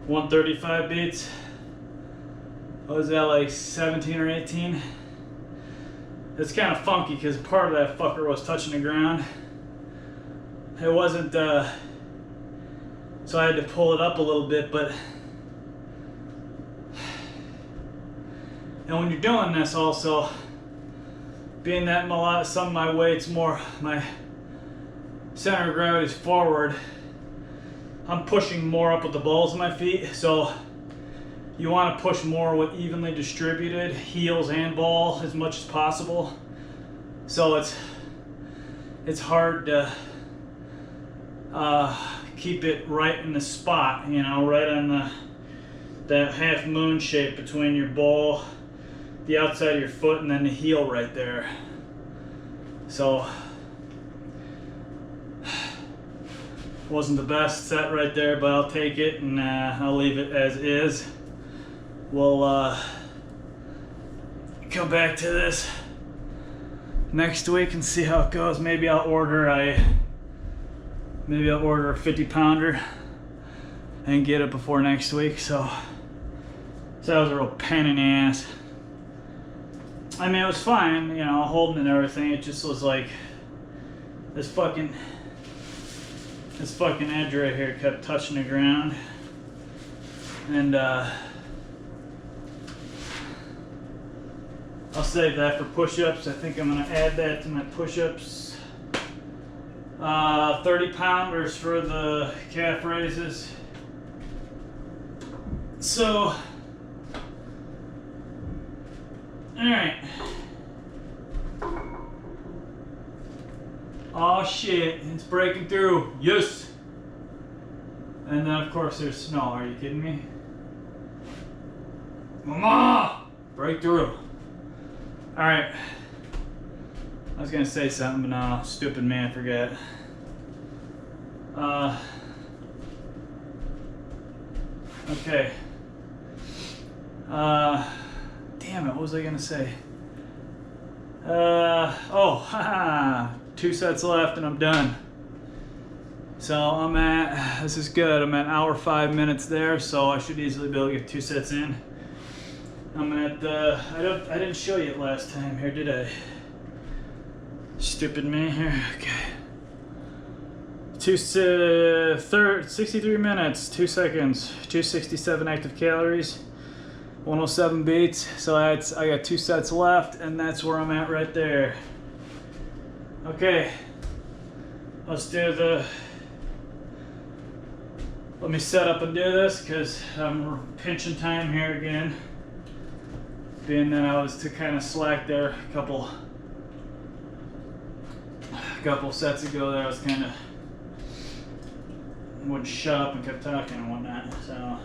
Speaker 1: 135 beats. What was that, like 17 or 18? It's kind of funky because part of that fucker was touching the ground. It wasn't, so I had to pull it up a little bit, but. And when you're doing this also, being that some of my weight's more, my center of gravity is forward, I'm pushing more up with the balls of my feet, so you want to push more with evenly distributed heels and ball as much as possible. So it's hard to keep it right in the spot, you know, right on that half moon shape between your ball, the outside of your foot, and then the heel right there. So wasn't the best set right there, but I'll take it, and I'll leave it as is. We'll come back to this next week and see how it goes. Maybe I'll order a 50 pounder and get it before next week. So that was a real pain in the ass. I mean, it was fine, you know, holding and everything. It just was like this fucking edge right here kept touching the ground, and I'll save that for push-ups. I think I'm gonna add that to my push-ups. 30 pounders for the calf raises. So, alright. Oh shit, it's breaking through. Yes! And then of course there's snow. Are you kidding me? Mama! Break through. Alright. I was gonna say something, but no, stupid man, forget. Okay. Damn it, what was I gonna say? Haha. 2 sets left and I'm done. So this is good. I'm at 1 hour 5 minutes there, so I should easily be able to get 2 sets in. I'm at I didn't show you it last time here, did I? Stupid me here. Okay. 63 minutes, 2 seconds, 267 active calories, 107 beats. So I got 2 sets left, and that's where I'm at right there. Okay, let me set up and do this, because I'm pinching time here again, being that I was to kind of slack there a couple sets ago there. I was kind of wouldn't shut up and kept talking and whatnot, so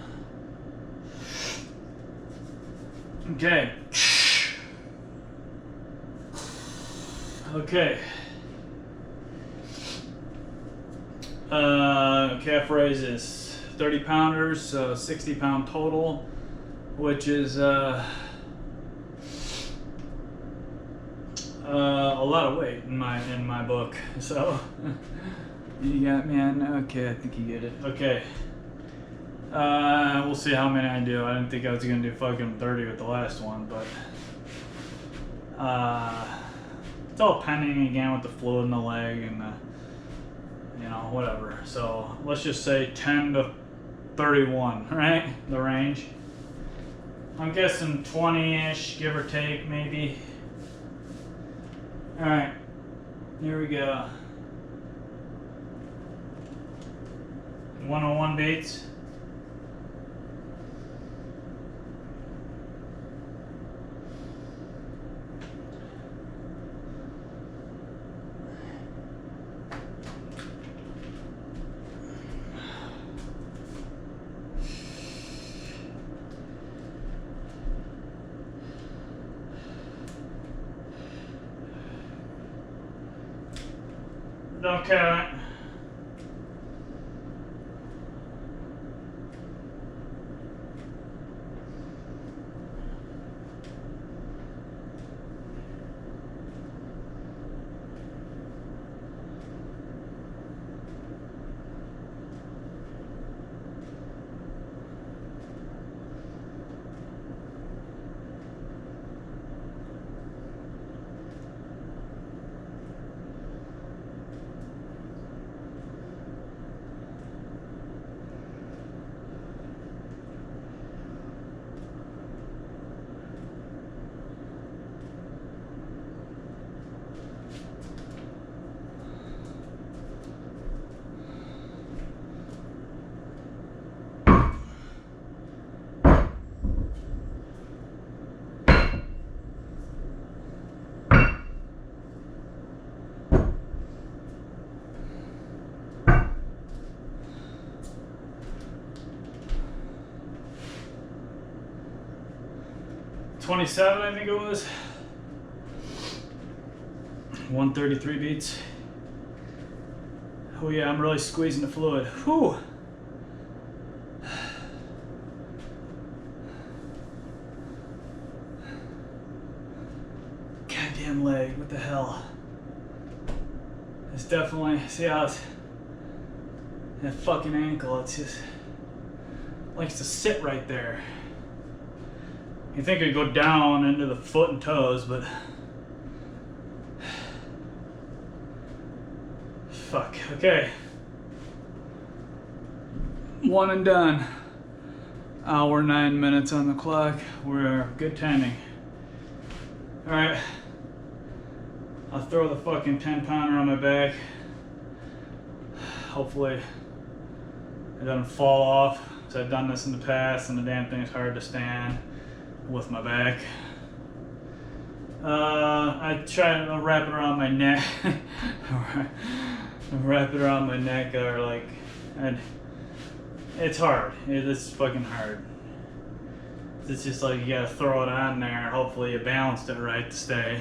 Speaker 1: okay. Calf raises 30 pounders, so 60 pound total, which is a lot of weight in my book. So you got me on. Okay, I think you get it. Okay. We'll see how many I do. I didn't think I was gonna do fucking 30 with the last one, but it's all pending again with the fluid in the leg and the, you know, whatever. So let's just say 10 to 31, right? The range. I'm guessing 20-ish, give or take, maybe. All right, here we go. 101 beats. Don't count it. 27, I think it was. 133 beats. Oh yeah, I'm really squeezing the fluid. Whew. Goddamn leg, what the hell? It's definitely, see how it's, that fucking ankle, it's just, likes to sit right there. You think it'd go down into the foot and toes, but fuck. Okay. One and done. Hour 9 minutes on the clock. We're good timing. Alright. I'll throw the fucking 10-pounder on my back. Hopefully it doesn't fall off. So I've done this in the past and the damn thing is hard to stand with my back. I try to wrap it around my neck. Wrap it around my neck, or like, and it's hard. It's fucking hard. It's just like you gotta throw it on there. Hopefully you balanced it right to stay.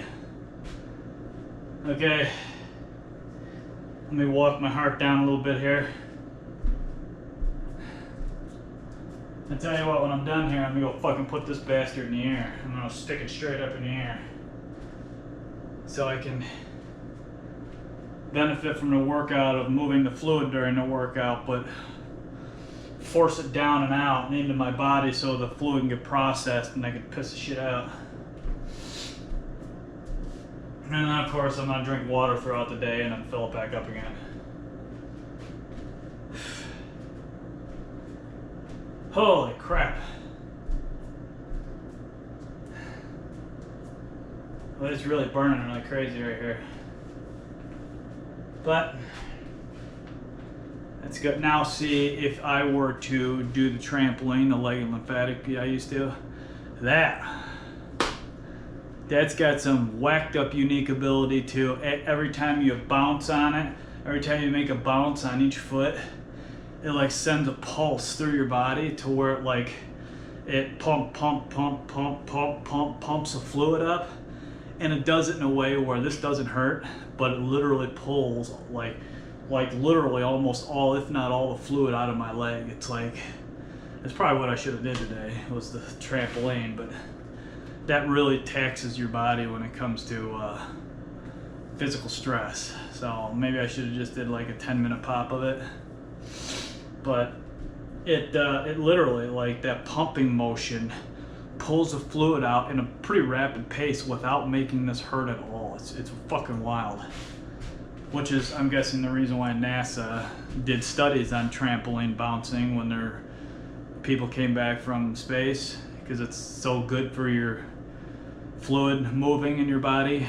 Speaker 1: Okay. Let me walk my heart down a little bit here. I tell you what, when I'm done here, I'm gonna go fucking put this bastard in the air. I'm gonna stick it straight up in the air, so I can benefit from the workout of moving the fluid during the workout, but force it down and out and into my body so the fluid can get processed and I can piss the shit out. And then of course I'm gonna drink water throughout the day and then fill it back up again. Holy crap. Well, it's really burning like crazy right here. But that's good. Now see, if I were to do the trampoline, the leg and lymphatic I used to, that's got some whacked up unique ability to, every time you bounce on it, every time you make a bounce on each foot, it like sends a pulse through your body to where it like, it pumps the fluid up. And it does it in a way where this doesn't hurt, but it literally pulls like literally almost all, if not all, the fluid out of my leg. It's like, it's probably what I should have did today, was the trampoline, but that really taxes your body when it comes to physical stress. So maybe I should have just did like a 10-minute pop of it. But it literally, like, that pumping motion pulls the fluid out in a pretty rapid pace without making this hurt at all. It's fucking wild. Which is, I'm guessing, the reason why NASA did studies on trampoline bouncing when their people came back from space, because it's so good for your fluid moving in your body.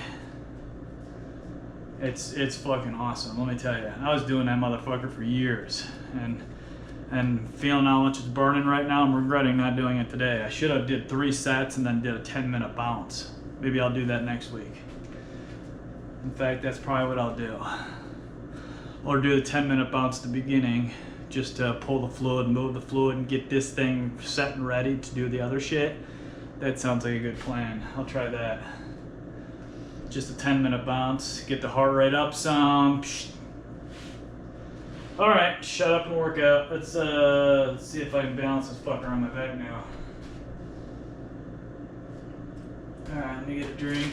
Speaker 1: It's fucking awesome, let me tell you. I was doing that motherfucker for years, and feeling how much it's burning right now, I'm regretting not doing it today. I should have did 3 sets and then did a 10-minute bounce. Maybe I'll do that next week. In fact, that's probably what I'll do. Or do the 10-minute bounce at the beginning, just to pull the fluid, move the fluid, and get this thing set and ready to do the other shit. That sounds like a good plan. I'll try that. Just a 10-minute bounce, get the heart rate up some. Alright, shut up and work out. Let's see if I can balance this fucker on my back now. Alright, let me get a drink.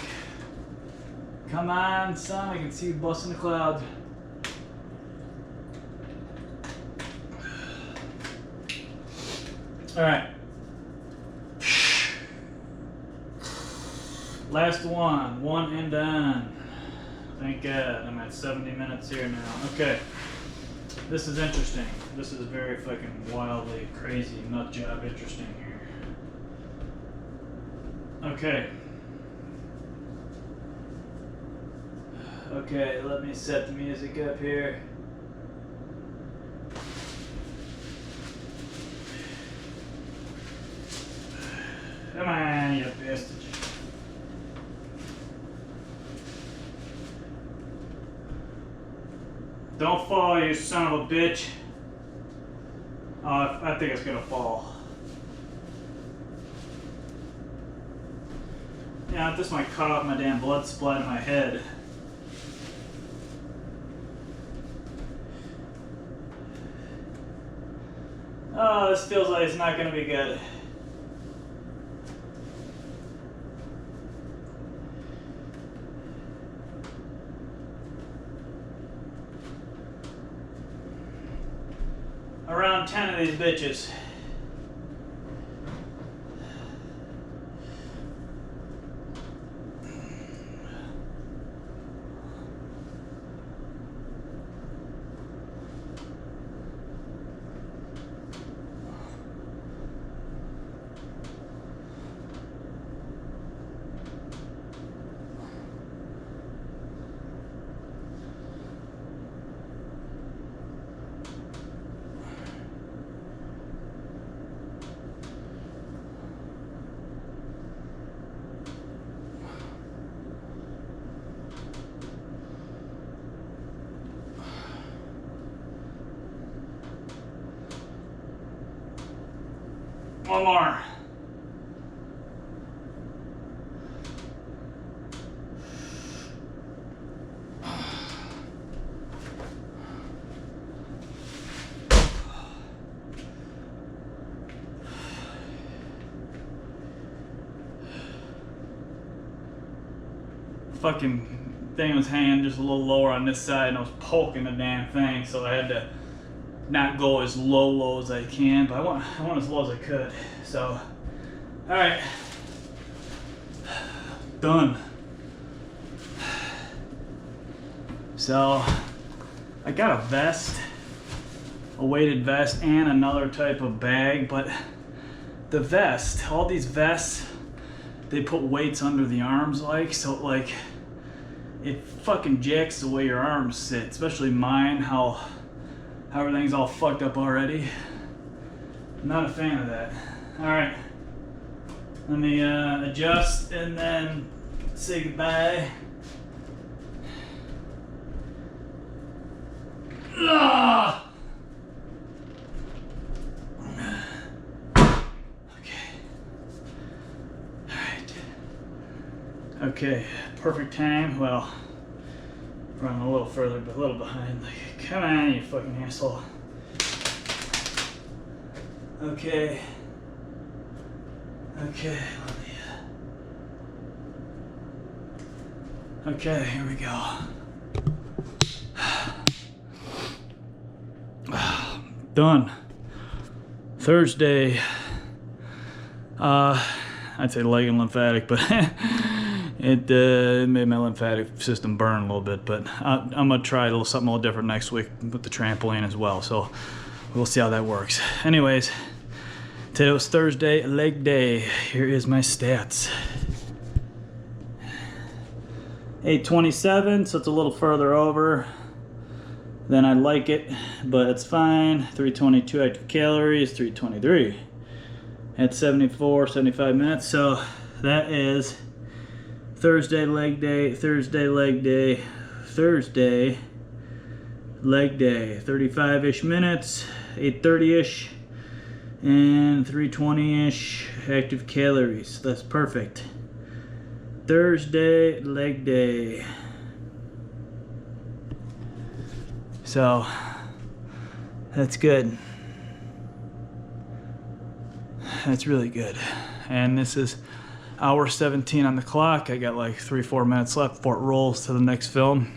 Speaker 1: Come on, son, I can see you busting the clouds. Alright. Last one and done. Thank God, I'm at 70 minutes here now. Okay. This is interesting. This is very fucking wildly crazy nut job interesting here. Okay. Okay, let me set the music up here. Come on, you bastard. Don't fall, you son of a bitch. I think it's gonna fall. Yeah, this might cut off my damn blood supply to my head. Oh, this feels like it's not gonna be good. Around 10 of these bitches. One more. Fucking thing was hanging just a little lower on this side, and I was poking the damn thing, so I had to not go as low as I can, but I want as low as I could. So, all right, done. So, I got a vest, a weighted vest, and another type of bag, but the vest, all these vests, they put weights under the arms, so it fucking jacks the way your arms sit, especially mine, how everything's all fucked up already. I'm not a fan of that. All right, let me adjust and then say goodbye. Ah! Okay, perfect time. Well, running a little further, but a little behind. Like, come on, you fucking asshole. Okay. Okay, okay, here we go. Done. Thursday. I'd say leg and lymphatic, but it made my lymphatic system burn a little bit. But I'm gonna try something a little different next week with the trampoline as well. So we'll see how that works. Anyways, today was Thursday, leg day. Here is my stats. 827, so it's a little further over than I'd like it, but it's fine. 322 active calories, 323 at 75 minutes. So that is Thursday leg day, Thursday leg day, Thursday leg day. 35-ish minutes, 830-ish, and 320-ish active calories. That's perfect. Thursday leg day. So that's good. That's really good. And this is hour 17 on the clock. I got like 3-4 minutes left before it rolls to the next film.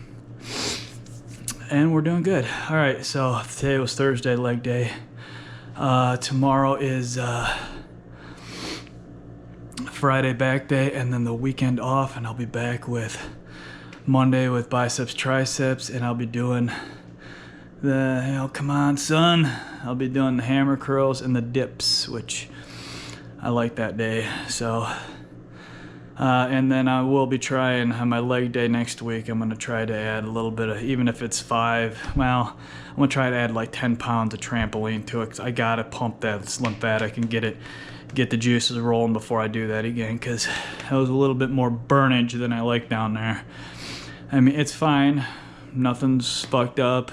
Speaker 1: And we're doing good. All right, so today was Thursday leg day. Tomorrow is Friday back day, and then the weekend off, and I'll be back with Monday with biceps, triceps, and I'll be doing the, come on son, I'll be doing the hammer curls and the dips, which I like that day. So and then I will be trying on my leg day next week. I'm gonna try to add a little bit of, even if it's 5, well, I'm gonna try to add like 10 pounds of trampoline to it, 'cause I gotta pump that lymphatic and get the juices rolling before I do that again, because that was a little bit more burnage than I like down there. I mean, it's fine, nothing's fucked up.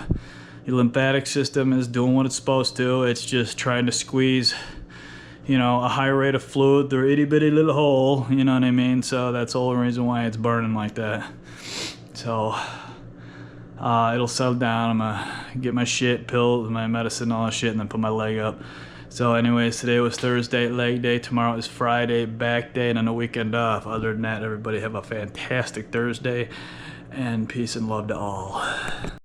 Speaker 1: Your lymphatic system is doing what it's supposed to. It's just trying to squeeze you know, a high rate of fluid through itty bitty little hole, you know what I mean? So that's the whole reason why it's burning like that. So it'll settle down. I'm gonna get my shit, pills, my medicine, all that shit, and then put my leg up. So anyways, today was Thursday, leg day. Tomorrow is Friday, back day, and then a weekend off. Other than that, everybody have a fantastic Thursday, and peace and love to all.